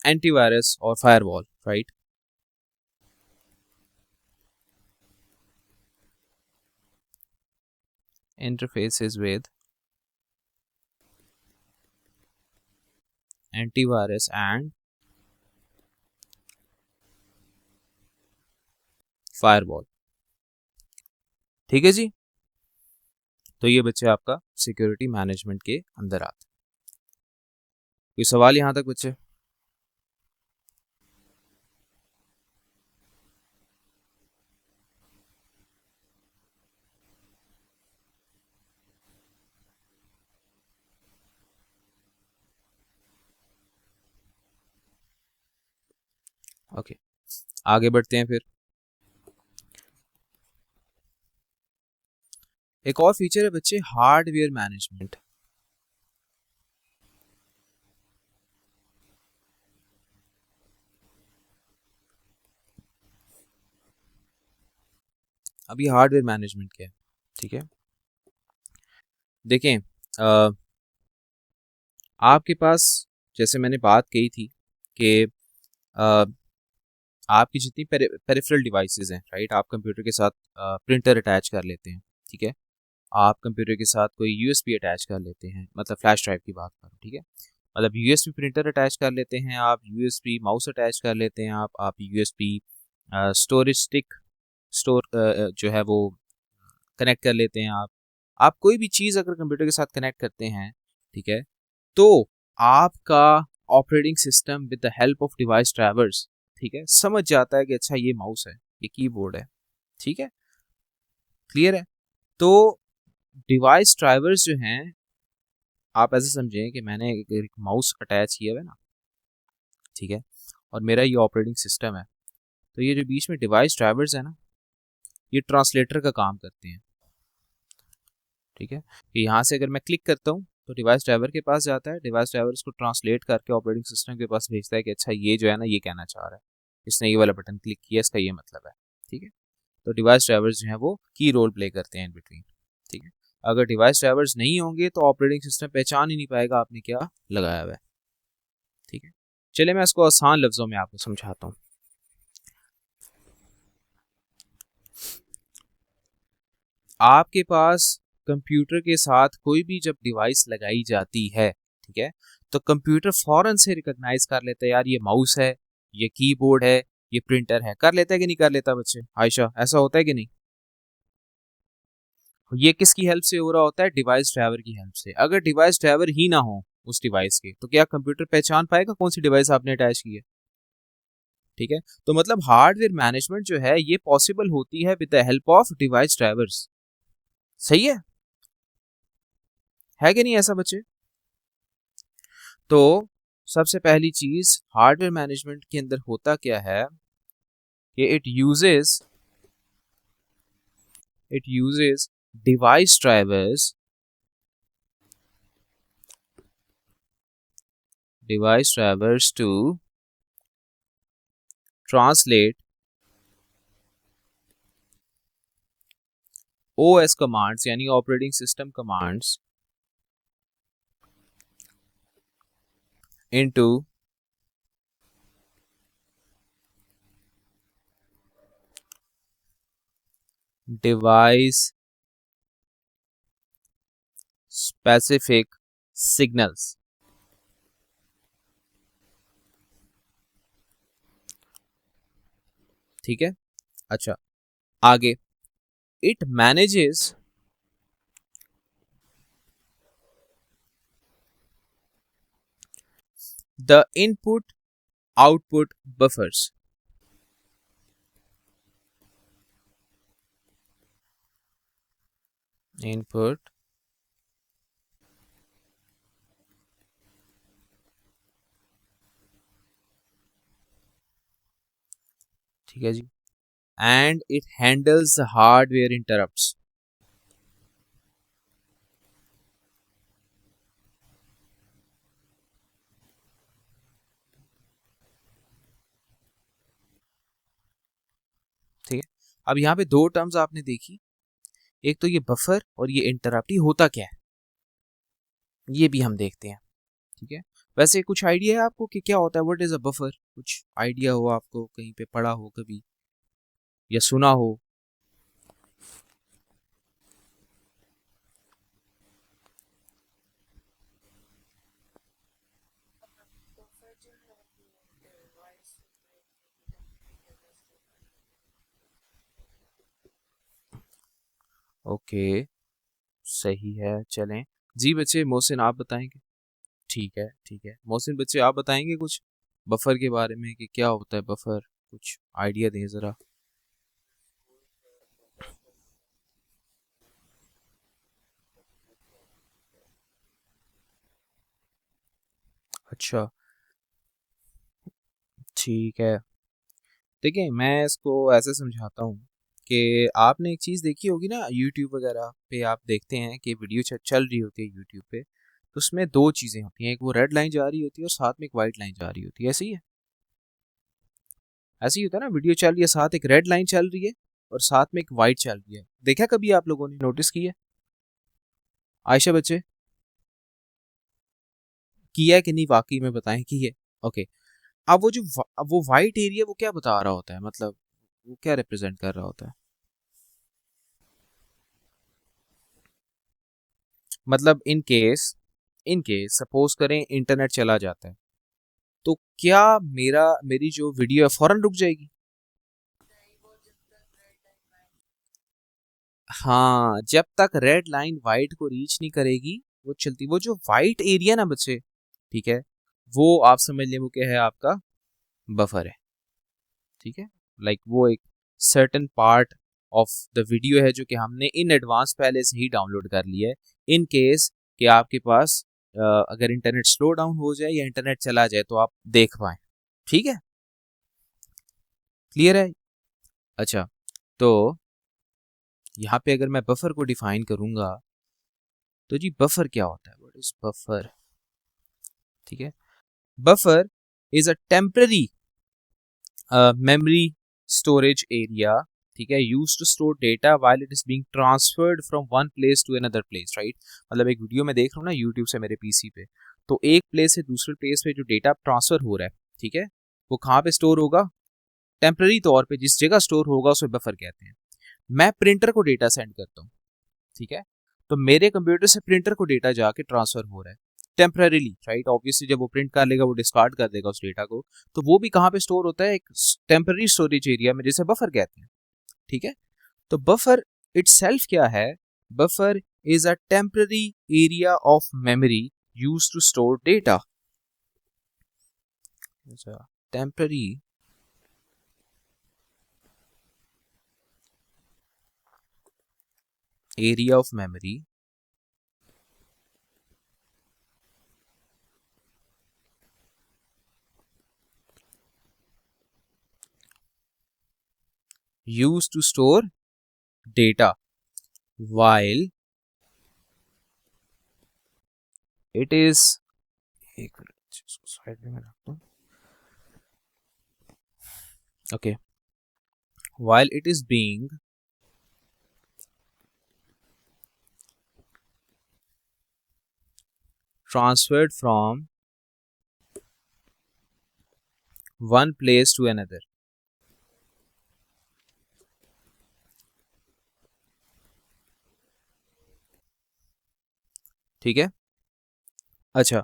एंटीवायरस और firewall, right. Interfaces with antivirus and firewall, ठीक है जी। तो ये बच्चे आपका सिक्योरिटी मैनेजमेंट के अंदर आते। कोई सवाल यहां तक बच्चे? ओके, आगे बढ़ते हैं। फिर एक और फीचर है बच्चे, हार्डवेयर मैनेजमेंट। अभी हार्डवेयर मैनेजमेंट क्या है, ठीक है। देखें, आपके पास, जैसे मैंने बात कही थी कि आपकी जितनी पेरिफेरल डिवाइसेस हैं, राइट, आप कंप्यूटर के साथ प्रिंटर अटैच कर लेते हैं, ठीक है। आप कंप्यूटर के साथ कोई यूएसबी अटैच कर लेते हैं, मतलब फ्लैश ड्राइव की बात करूँ, ठीक है। मतलब यूएसबी प्रिंटर अटैच कर लेते हैं आप, यूएसबी माउस अटैच कर लेते हैं आप यूएसबी स्टोरेज स्टिक स्टोर जो है वो कनेक्ट कर लेते हैं आप कोई भी चीज़ अगर कंप्यूटर के साथ कनेक्ट करते हैं, ठीक है, तो आपका operating system with the help of device drivers, ठीक है, समझ जाता है कि अच्छा ये माउस है, ये कीबोर्ड है, ठीक है, क्लियर है। तो डिवाइस ड्राइवर्स जो हैं, आप ऐसे समझें कि मैंने एक माउस अटैच किया हुआ है ना, ठीक है, और मेरा ये ऑपरेटिंग सिस्टम है। तो ये जो बीच में डिवाइस ड्राइवर्स है ना, ये ट्रांसलेटर का काम करते हैं, ठीक है। कि यहाँ से अगर मैं क्लिक करता हूँ तो डिवाइस ड्राइवर के पास जाता है, डिवाइस ड्राइवर इसको ट्रांसलेट करके ऑपरेटिंग सिस्टम के पास भेजता है कि अच्छा ये जो है ना ये कहना चाह रहा है, इसने ये वाला बटन क्लिक किया, इसका ये मतलब है, ठीक है। तो डिवाइस ड्राइवर्स जो हैं वो की रोल प्ले करते हैं इन बिटवीन, ठीक है। अगर डिवाइस ड्राइवर्स नहीं होंगे तो ऑपरेटिंग सिस्टम पहचान ही नहीं पाएगा आपने क्या लगाया हुआ है। ठीक है, चलिए मैं इसको आसान लफ्जों में आपको समझाता हूँ। आपके पास कंप्यूटर के साथ कोई भी जब डिवाइस लगाई जाती है, ठीक है, तो कंप्यूटर फौरन से रिकॉग्नाइज कर लेता है, यार ये माउस है, ये कीबोर्ड है, ये प्रिंटर है। कर लेता है कि नहीं कर लेता बच्चे? आयशा, ऐसा होता है कि नहीं? ये किसकी हेल्प से हो रहा होता है? डिवाइस ड्राइवर की हेल्प से। अगर डिवाइस ड्राइवर ही ना हो उस डिवाइस के, तो क्या कंप्यूटर पहचान पाएगा कौन सी डिवाइस आपने अटैच की है? ठीक है, तो मतलब हार्डवेयर मैनेजमेंट जो है ये पॉसिबल होती है with the help of device drivers. सही है कि नहीं ऐसा बच्चे? तो सबसे पहली चीज हार्डवेयर मैनेजमेंट के अंदर होता क्या है कि it uses device drivers to translate OS commands यानी operating system commands into device specific signals। ठीक है, अच्छा आगे, it manages the input output buffers। input ठीक है जी, and it handles the hardware interrupts। ठीक है, अब यहाँ पे दो टर्म्स आपने देखी, एक तो ये बफर और ये इंटरप्ट। ये होता क्या है ये भी हम देखते हैं। ठीक है, वैसे कुछ आइडिया है आपको कि क्या होता है? What is a buffer? कुछ आइडिया हो आपको, कहीं पे पढ़ा हो कभी या सुना हो? ओके, सही है, चलें जी बच्चे। मोहसिन आप बताएंगे? ठीक है ठीक है, मोहसिन बच्चे आप बताएंगे कुछ बफर के बारे में कि क्या होता है बफर? कुछ आइडिया दें ज़रा। अच्छा, ठीक है, देखिए मैं इसको ऐसे समझाता हूँ कि आपने एक चीज़ देखी होगी ना, यूट्यूब वगैरह पे आप देखते हैं कि वीडियो चल रही होती है यूट्यूब पे, तो उसमें दो चीज़ें होती हैं, एक वो रेड लाइन जा रही होती है और साथ में एक वाइट लाइन जा रही होती है। ऐसे ही है, ऐसे ही होता है ना, वीडियो चल रही है, साथ एक रेड लाइन चल रही है और साथ में एक वाइट चल रही है। देखा कभी आप लोगों ने, नोटिस किया? आयशा बच्चे किया है कि नहीं? वाकई में बताएं कि है। ओके, अब अब वो वाइट एरिया वो क्या बता रहा होता है, मतलब वो क्या रिप्रेजेंट कर रहा होता है? मतलब इन केस सपोज करें इंटरनेट चला जाता है, तो क्या मेरी जो वीडियो है फौरन रुक जाएगी? हाँ, जब तक रेड लाइन वाइट को रीच नहीं करेगी वो चलती। वो जो वाइट एरिया ना बच्चे, ठीक है, वो आप समझ लें वो क्या है, आपका बफर है। ठीक है, लाइक वो एक certain part of the video है जो कि हमने इन एडवांस पहले से ही डाउनलोड कर लिया है, इन केस कि आपके पास अगर इंटरनेट स्लो डाउन हो जाए या इंटरनेट चला जाए तो आप देख पाए। ठीक है, क्लियर है? अच्छा, तो यहाँ पे अगर मैं बफर को डिफाइन करूंगा तो जी बफर क्या होता है? What is buffer? ठीक है, buffer is a temporary memory storage area ठीक है, used to store data while it is being transferred from one place to another place, right. मतलब एक वीडियो में देख रहा हूँ ना यूट्यूब से मेरे पीसी पे, तो एक प्लेस से दूसरे प्लेस पे जो डेटा ट्रांसफर हो रहा है, ठीक है, वो कहाँ पे स्टोर होगा, टेम्पररी तौर पे जिस जगह स्टोर होगा उसे बफर कहते हैं। मैं प्रिंटर को डेटा सेंड करता हूँ, ठीक है, तो मेरे कंप्यूटर से प्रिंटर को डेटा जाके ट्रांसफर हो रहा है टेम्पररीली, राइट। ऑब्वियसली जब वो प्रिंट कर लेगा वो डिस्कार्ड कर देगा उस डेटा को, तो वो भी कहाँ पे स्टोर होता है, एक टेम्पररी स्टोरेज एरिया में, जिसे बफर कहते हैं, ठीक है। तो बफर इटसेल्फ क्या है, buffer is a temporary area of memory used to store data, temporary area of memory used to store data while it is, एक मिनट इसको साइड में रखता हूँ, okay, while it is being transferred from one place to another, ठीक है। अच्छा,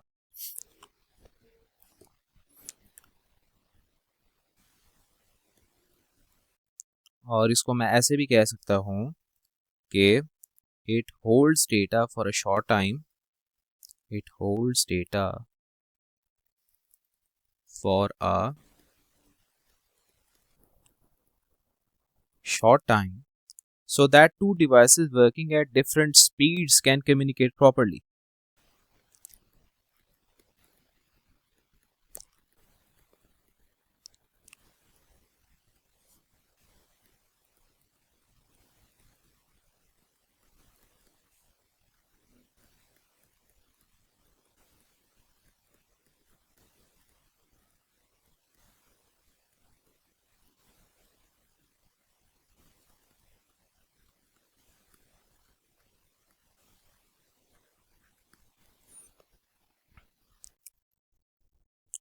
और इसको मैं ऐसे भी कह सकता हूँ कि it holds data for a short time, it holds data for a short time so that two devices working at different speeds can communicate properly.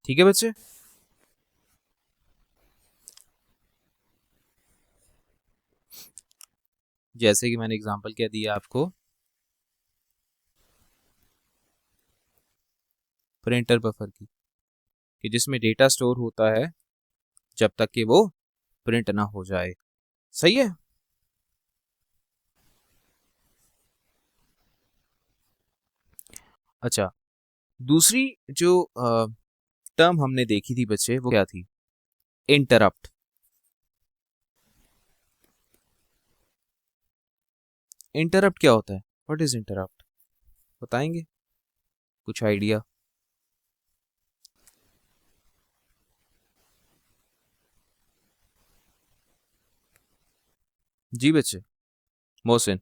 ठीक है बच्चे, जैसे कि मैंने एग्जांपल क्या दिया आपको, प्रिंटर बफर की, कि जिसमें डेटा स्टोर होता है जब तक कि वो प्रिंट ना हो जाए, सही है। अच्छा, दूसरी जो टर्म हमने देखी थी बच्चे, वो क्या थी, इंटरप्ट। इंटरप्ट क्या होता है, व्हाट इज इंटरप्ट, बताएंगे कुछ आइडिया। जी बच्चे, मोहसिन।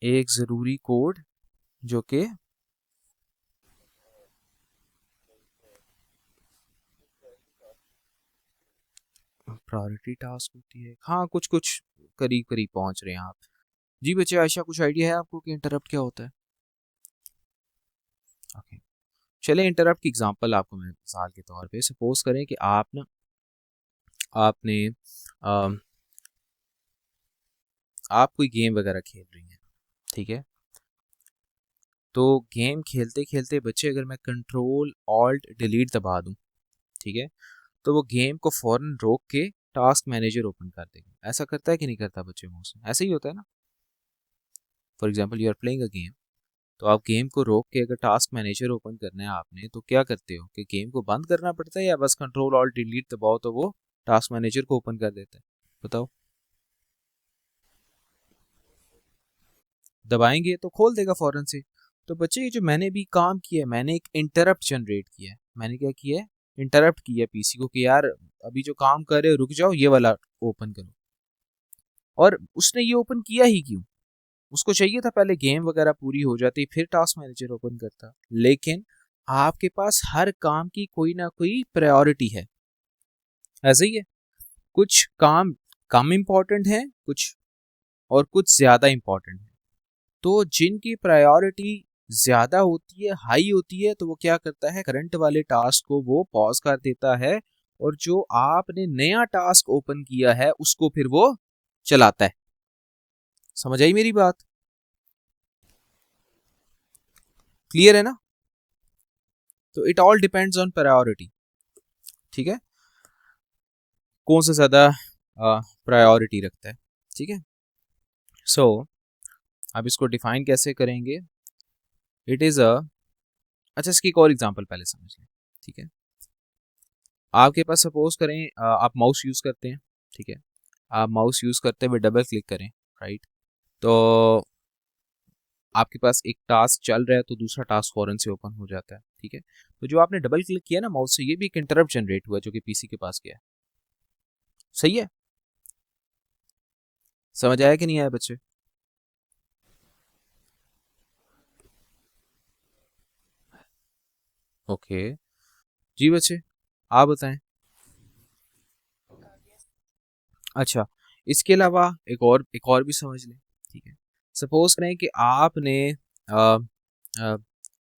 एक जरूरी कोड जो कि प्रायोरिटी टास्क होती है, हाँ कुछ कुछ करीब करीब पहुंच रहे हैं आप। जी बच्चे, आयशा कुछ आइडिया है आपको कि इंटरप्ट क्या होता है। ओके, चले इंटरप्ट की एग्जांपल आपको मैं मिसाल के तौर पे सपोज करें कि आप ना, आपने आप कोई गेम वगैरह खेल रही हैं, ठीक है, तो गेम खेलते खेलते बच्चे अगर मैं कंट्रोल ऑल्ट डिलीट दबा दूं, ठीक है, तो वो गेम को फौरन रोक के टास्क मैनेजर ओपन कर देगा। ऐसा करता है कि नहीं करता बच्चे, मोहसिन ऐसे ही होता है ना। For example you are playing a game, तो आप गेम को रोक के अगर टास्क मैनेजर ओपन करना है आपने, तो क्या करते हो कि गेम को बंद करना पड़ता है या बस कंट्रोल ऑल्ट डिलीट दबाओ तो वो टास्क मैनेजर को ओपन कर देता है, बताओ। दबाएंगे तो खोल देगा फौरन से। तो बच्चे ये जो मैंने भी काम किया है, मैंने एक इंटरप्ट जनरेट किया है। मैंने क्या किया है, इंटरप्ट किया है पीसी को कि यार अभी जो काम कर रहे हो रुक जाओ, ये वाला ओपन करो। और उसने ये ओपन किया ही क्यों, उसको चाहिए था पहले गेम वगैरह पूरी हो जाती फिर टास्क मैनेजर ओपन करता, लेकिन आपके पास हर काम की कोई ना कोई प्रायोरिटी है। ऐसे ही है, कुछ काम कम इम्पोर्टेंट है कुछ, और कुछ ज्यादा इम्पोर्टेंट है। तो जिनकी प्रायोरिटी ज्यादा होती है, हाई होती है, तो वो क्या करता है, करंट वाले टास्क को वो पॉज कर देता है, और जो आपने नया टास्क ओपन किया है उसको फिर वो चलाता है। समझ आई मेरी बात? क्लियर है ना? तो it all depends on priority. ठीक है, कौन सा ज्यादा प्रायोरिटी रखता है। ठीक है, सो अब इसको डिफाइन कैसे करेंगे? इट इज अ, अच्छा इसकी एक और एग्जांपल पहले समझ लें। ठीक है, आपके पास सपोज करें आप माउस यूज करते हैं। ठीक है, आप माउस यूज करते हुए डबल क्लिक करें, राइट? तो आपके पास एक टास्क चल रहा है तो दूसरा टास्क फौरन से ओपन हो जाता है। ठीक है, तो जो आपने डबल क्लिक किया ना माउस से, ये भी एक इंटरप्ट जनरेट हुआ जो कि पीसी के पास गया है। सही है? समझ आया कि नहीं आया बच्चे? ओके, जी बच्चे आप बताएं। अच्छा, इसके अलावा एक और भी समझ लें। ठीक है, सपोज करें कि आपने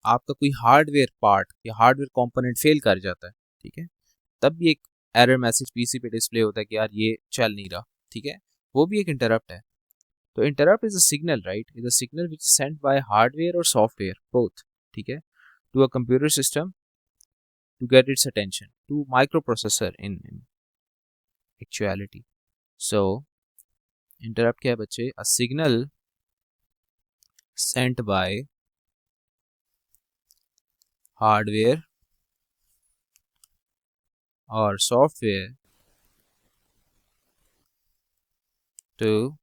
आपका कोई हार्डवेयर पार्ट या हार्डवेयर कंपोनेंट फेल कर जाता है। ठीक है, तब भी एक एरर मैसेज पीसी पे डिस्प्ले होता है कि यार ये चल नहीं रहा। ठीक है, वो भी एक इंटरप्ट है। तो interrupt is a signal, right? Is a signal which is sent by hardware और सॉफ्टवेयर बोथ। ठीक है, to a computer system to get its attention, to microprocessor in actuality. So interrupt क्या है बच्चे? A signal sent by hardware और software to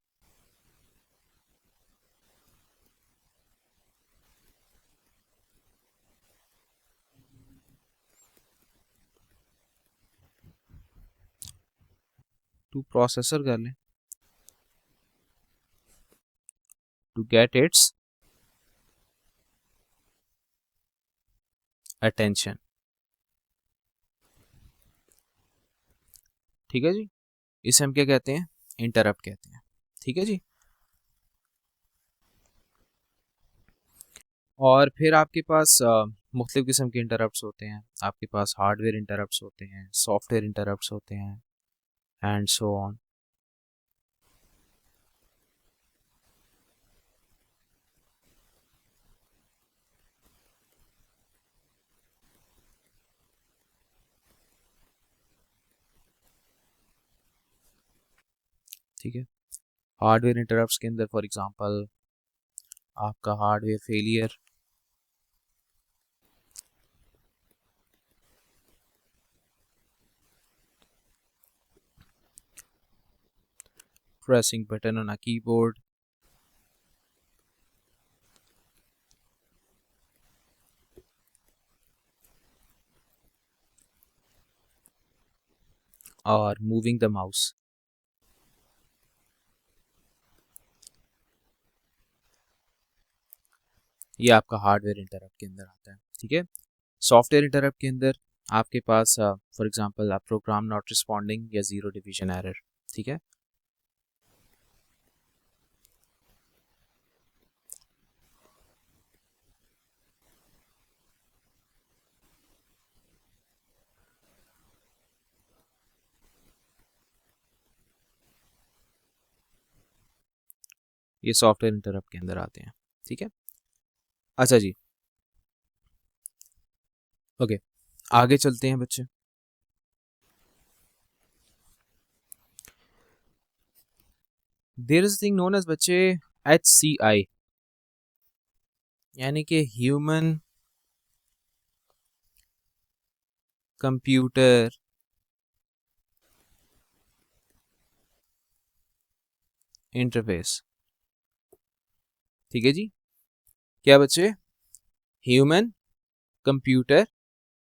to processor कर लें, to get its attention. ठीक है जी, इसे हम क्या कहते हैं? इंटरप्ट कहते हैं। ठीक है जी, और फिर आपके पास मुख्तलिफ किस्म के इंटरप्ट्स होते हैं। आपके पास हार्डवेयर इंटरप्ट्स होते हैं, सॉफ्टवेयर इंटरप्ट्स होते हैं, एंड सो ऑन। ठीक है, हार्डवेयर इंटरप्ट्स के अंदर फॉर एग्जांपल आपका hardware failure, pressing button on a keyboard, और moving the mouse। ये आपका हार्डवेयर इंटरप्ट के अंदर आता है। ठीक है, सॉफ्टवेयर इंटरप्ट के अंदर आपके पास फॉर एग्जांपल आप प्रोग्राम नॉट रिस्पॉन्डिंग या जीरो डिवीजन एरर। ठीक है, ये सॉफ्टवेयर इंटरप्ट के अंदर आते हैं। ठीक है, अच्छा जी, ओके, आगे चलते हैं बच्चे। There is thing known as बच्चे HCI, यानी कि ह्यूमन कंप्यूटर इंटरफेस। ठीक है जी, क्या बच्चे? Human computer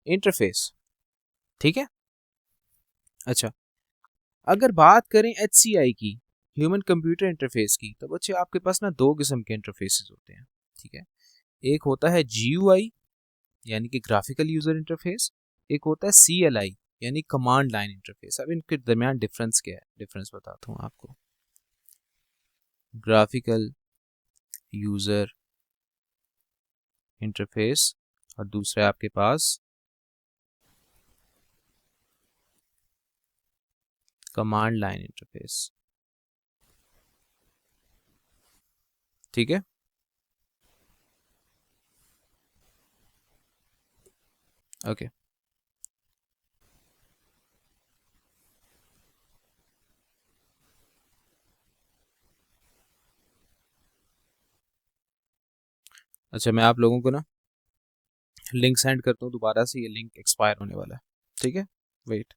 interface. ठीक है, अच्छा, अगर बात करें HCI की, ह्यूमन कंप्यूटर इंटरफेस की, तो बच्चे आपके पास ना दो किस्म के इंटरफेसेस होते हैं, ठीक है। एक होता है GUI यानी कि ग्राफिकल यूजर इंटरफेस, एक होता है CLI यानी कमांड लाइन इंटरफेस। अब इनके दरमियान डिफरेंस क्या है, डिफरेंस बताता हूँ आपको। ग्राफिकल यूजर इंटरफेस और दूसरा है आपके पास कमांड लाइन इंटरफेस, ठीक है। ओके अच्छा, मैं आप लोगों को ना लिंक सेंड करता हूँ दोबारा से, ये लिंक एक्सपायर होने वाला है, ठीक है। वेट।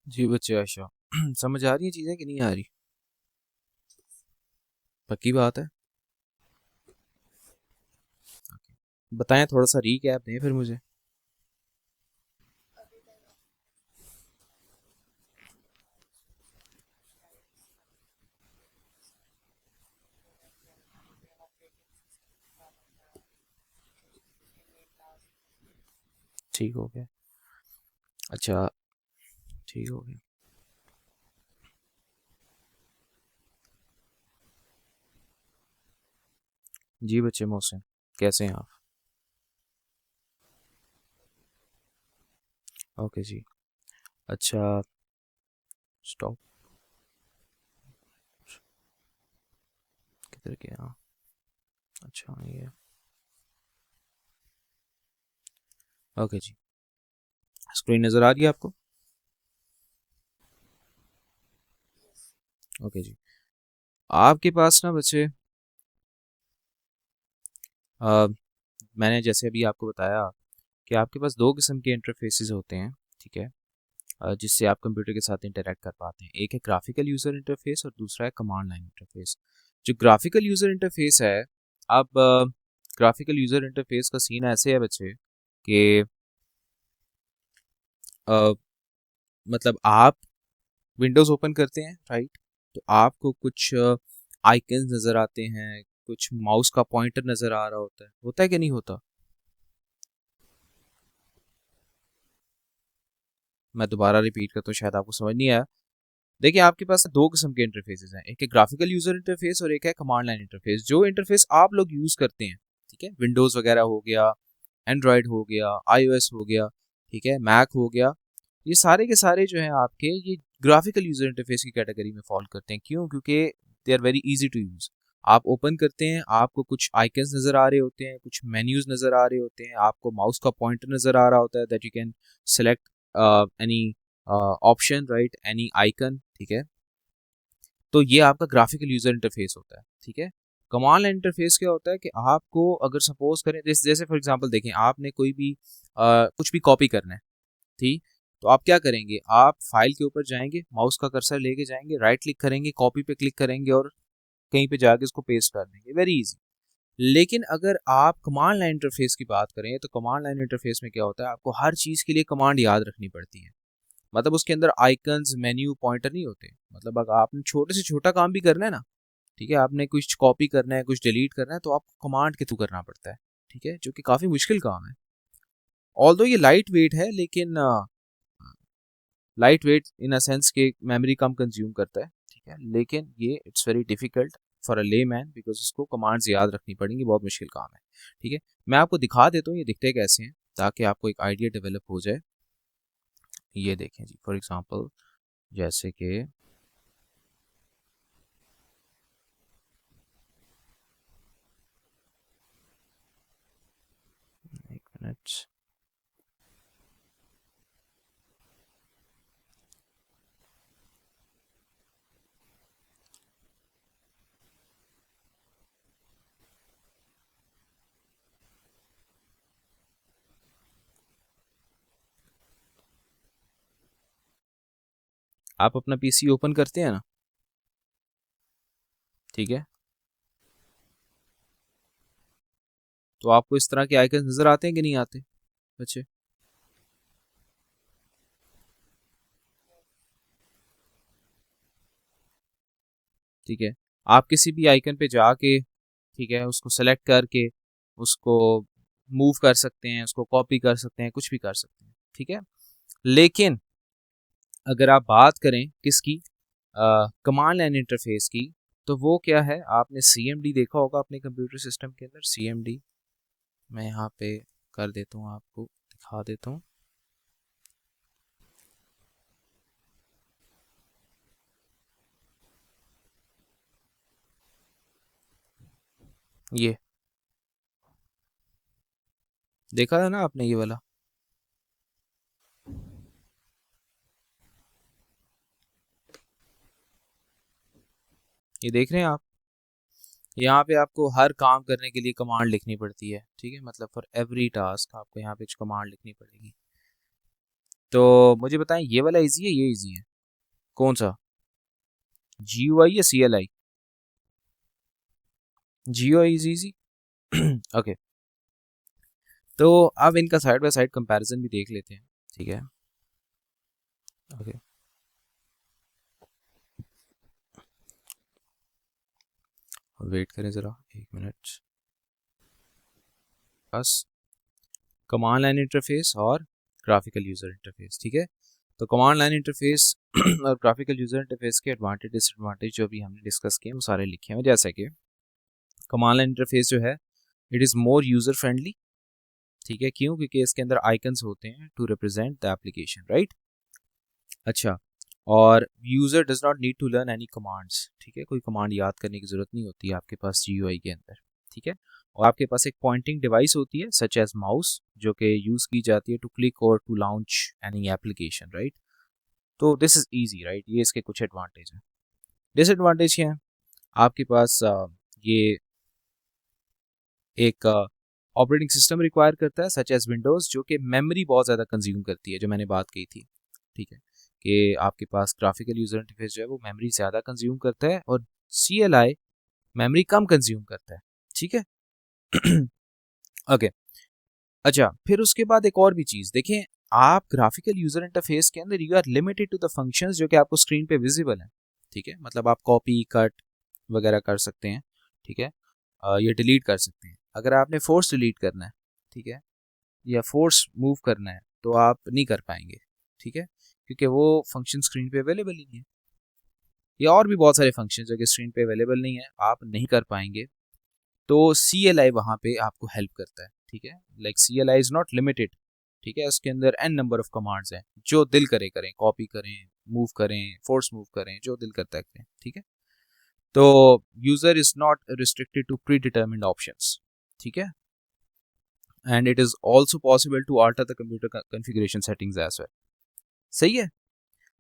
जी बच्चे आशा समझ आ रही है चीजें कि नहीं आ रही? पक्की बात है। बताएं, थोड़ा सा रीकैप दें फिर मुझे। ठीक हो गया। अच्छा, ठीक हो गया। जी बच्चे मोहसिन, कैसे हैं आप? ओके जी। अच्छा, स्टॉप। किधर गया? अच्छा ये। ओके जी, स्क्रीन नज़र आ रही है आपको? ओके जी। आपके पास ना बच्चे अ, मैंने जैसे अभी आपको बताया कि आपके पास दो किस्म के इंटरफेसेस होते हैं, ठीक है। जिससे आप कंप्यूटर के साथ इंटरेक्ट कर पाते हैं। एक है ग्राफिकल यूज़र इंटरफेस और दूसरा है कमांड लाइन इंटरफेस। जो ग्राफिकल यूज़र इंटरफेस है, आप ग्राफिकल यूज़र इंटरफेस का सीन ऐसे है बच्चे कि अ, मतलब आप विंडोज़ ओपन करते हैं, राइट? तो आपको कुछ आइकन्स नज़र आते हैं, कुछ माउस का पॉइंटर नज़र आ रहा होता है कि नहीं होता? मैं दोबारा रिपीट करता हूँ, शायद आपको समझ नहीं आया। देखिए, आपके पास दो किस्म के इंटरफेसेस हैं, एक है ग्राफिकल यूजर इंटरफेस और एक है कमांड लाइन इंटरफेस। जो इंटरफेस आप लोग यूज करते हैं, ठीक है, विंडोज वगैरह हो गया, एंड्रॉयड हो गया, iOS हो गया, ठीक है, मैक हो गया, ये सारे के सारे जो हैं आपके ये ग्राफिकल यूज़र इंटरफेस की कैटेगरी में फॉल करते हैं। क्यों? क्योंकि they are very easy to use. आप ओपन करते हैं, आपको कुछ आइकन्स नज़र आ रहे होते हैं, कुछ मेन्यूज़ नज़र आ रहे होते हैं, आपको माउस का पॉइंटर नज़र आ रहा होता है that you can select any option, right, any icon, ठीक है। तो ये आपका ग्राफिकल यूज़र इंटरफेस होता है, ठीक है। कमांड लाइन इंटरफेस क्या होता है कि आपको अगर सपोज करें जैसे फॉर एग्जांपल देखें, आपने कोई भी कुछ भी कॉपी करना है, ठीक, तो आप क्या करेंगे, आप फाइल के ऊपर जाएंगे, माउस का कर्सर लेके जाएंगे, राइट क्लिक करेंगे, कॉपी पे क्लिक करेंगे और कहीं पे जाके उसको पेस्ट कर देंगे, वेरी इजी। लेकिन अगर आप कमांड लाइन इंटरफेस की बात करें तो कमांड लाइन इंटरफेस में क्या होता है, आपको हर चीज़ के लिए कमांड याद रखनी पड़ती है। मतलब उसके अंदर आइकन्स, मेन्यू, पॉइंटर नहीं होते। मतलब अगर आपने छोटे से छोटा काम भी करना है ना, ठीक है, आपने कुछ कॉपी करना है, कुछ डिलीट करना है, तो आपको कमांड के थ्रू करना पड़ता है, ठीक है, जो कि काफ़ी मुश्किल काम है। ऑल्दो ये लाइट वेट है, लेकिन light weight in a sense के मेमोरी कम कंज्यूम करता है, ठीक है, लेकिन ये it's very difficult for a ले मैन बिकॉज उसको कमांड्स याद रखनी पड़ेंगी, बहुत मुश्किल काम है, ठीक है। मैं आपको दिखा देता हूँ ये दिखते कैसे हैं ताकि आपको एक आइडिया डेवलप हो जाए। ये देखें जी, फॉर एग्जांपल जैसे कि एक मिनट, आप अपना पीसी ओपन करते हैं ना, ठीक है, तो आपको इस तरह के आइकन नजर आते हैं कि नहीं आते बच्चे? ठीक है, आप किसी भी आइकन पे जाके, ठीक है, उसको सेलेक्ट करके उसको मूव कर सकते हैं, उसको कॉपी कर सकते हैं, कुछ भी कर सकते हैं, ठीक है। लेकिन अगर आप बात करें किसकी, कमांड लाइन इंटरफेस की, तो वो क्या है, आपने CMD देखा होगा अपने कंप्यूटर सिस्टम के अंदर। CMD मैं यहाँ पे कर देता हूँ, आपको दिखा देता हूँ। ये देखा है ना आपने ये वाला, ये देख रहे हैं आप? यहाँ पे आपको हर काम करने के लिए कमांड लिखनी पड़ती है, ठीक है, मतलब फॉर एवरी टास्क आपको यहाँ पे कमांड लिखनी पड़ेगी। तो मुझे बताएं ये वाला इजी है, ये इजी है, कौन सा, GUI या CLI? GUI is easy. Okay, तो अब इनका साइड बाय साइड कंपैरिजन भी देख लेते हैं, ठीक है। ओके, वेट करें ज़रा 1 मिनट। बस कमांड लाइन इंटरफेस और ग्राफिकल यूज़र इंटरफेस, ठीक है। तो कमांड लाइन इंटरफेस और ग्राफिकल यूज़र इंटरफेस के एडवांटेज डिसएडवांटेज जो भी हमने डिस्कस किए वो सारे लिखे हैं। जैसे कि कमांड लाइन इंटरफेस जो है it is more user friendly, ठीक है। क्यों? क्योंकि इसके अंदर आइकन्स होते हैं to represent the application, right. अच्छा, और user does not need to learn any commands, ठीक है, कोई कमांड याद करने की ज़रूरत नहीं होती है आपके पास GUI के अंदर, ठीक है। और आपके पास एक पॉइंटिंग डिवाइस होती है सच एज माउस, जो कि यूज़ की जाती है टू क्लिक और to launch any application, right. तो दिस इज़ ईजी, राइट, ये इसके कुछ एडवांटेज हैं। डिसएडवांटेज क्या है, आपके पास ये एक ऑपरेटिंग सिस्टम रिक्वायर करता है सच एज विंडोज़, जो कि मेमोरी बहुत ज़्यादा कंज्यूम करती है, जो मैंने बात की थी, ठीक है, कि आपके पास ग्राफिकल यूज़र इंटरफेस जो है वो मेमोरी ज़्यादा कंज्यूम करता है और CLI मेमोरी कम कंज्यूम करता है, ठीक है। ओके, अच्छा, फिर उसके बाद एक और भी चीज़ देखें, आप ग्राफिकल यूज़र इंटरफेस के अंदर you are limited to the functions जो कि आपको स्क्रीन पे विजिबल हैं, ठीक है। मतलब आप कॉपी, कट वगैरह कर सकते हैं, ठीक है, ये डिलीट कर सकते हैं। अगर आपने फोर्स डिलीट करना है, ठीक है, या फोर्स मूव करना है, तो आप नहीं कर पाएंगे, ठीक है, क्योंकि वो फंक्शन स्क्रीन पे अवेलेबल ही नहीं है। या और भी बहुत सारे फंक्शन जो कि स्क्रीन पे अवेलेबल नहीं है, आप नहीं कर पाएंगे। तो CLI वहाँ पे आपको हेल्प करता है, ठीक है, like CLI is not limited, ठीक है, इसके अंदर n नंबर ऑफ कमांड्स हैं, जो दिल करे करें, कॉपी करें, मूव करें, फोर्स मूव करें, जो दिल करता है करें, ठीक है। तो user is not restricted to predetermined options, ठीक है, and it is also possible to alter the computer configuration settings as well. सही है,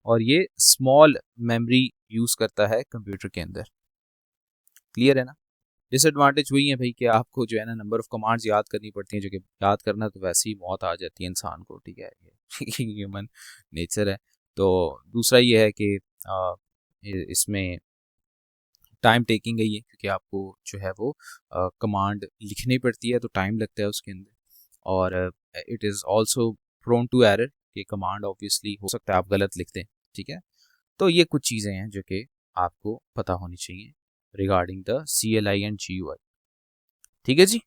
और ये स्मॉल मेमोरी यूज करता है कंप्यूटर के अंदर। क्लियर है ना। डिसएडवांटेज वही है भाई कि आपको जो है ना नंबर ऑफ कमांड्स याद करनी पड़ती हैं, जो कि याद करना तो वैसे ही मौत आ जाती है इंसान को, ठीक है, ये ह्यूमन नेचर है। तो दूसरा ये है कि इसमें टाइम टेकिंग है ये, क्योंकि आपको जो है वो कमांड लिखनी पड़ती है, तो टाइम लगता है उसके अंदर, और it is also prone to error, कि कमांड ऑब्वियसली हो सकता है आप गलत लिख दें, ठीक है। तो ये कुछ चीज़ें हैं जो कि आपको पता होनी चाहिए regarding the CLI and GUI, ठीक है जी।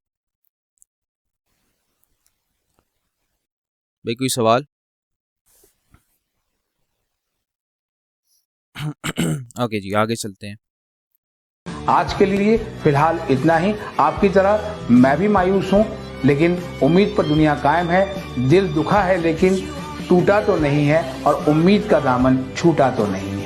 भाई कोई सवाल? ओके जी, आगे चलते हैं। आज के लिए फिलहाल इतना ही। आपकी तरह मैं भी मायूस हूँ, लेकिन उम्मीद पर दुनिया कायम है। दिल दुखा है लेकिन टूटा तो नहीं है, और उम्मीद का दामन छूटा तो नहीं।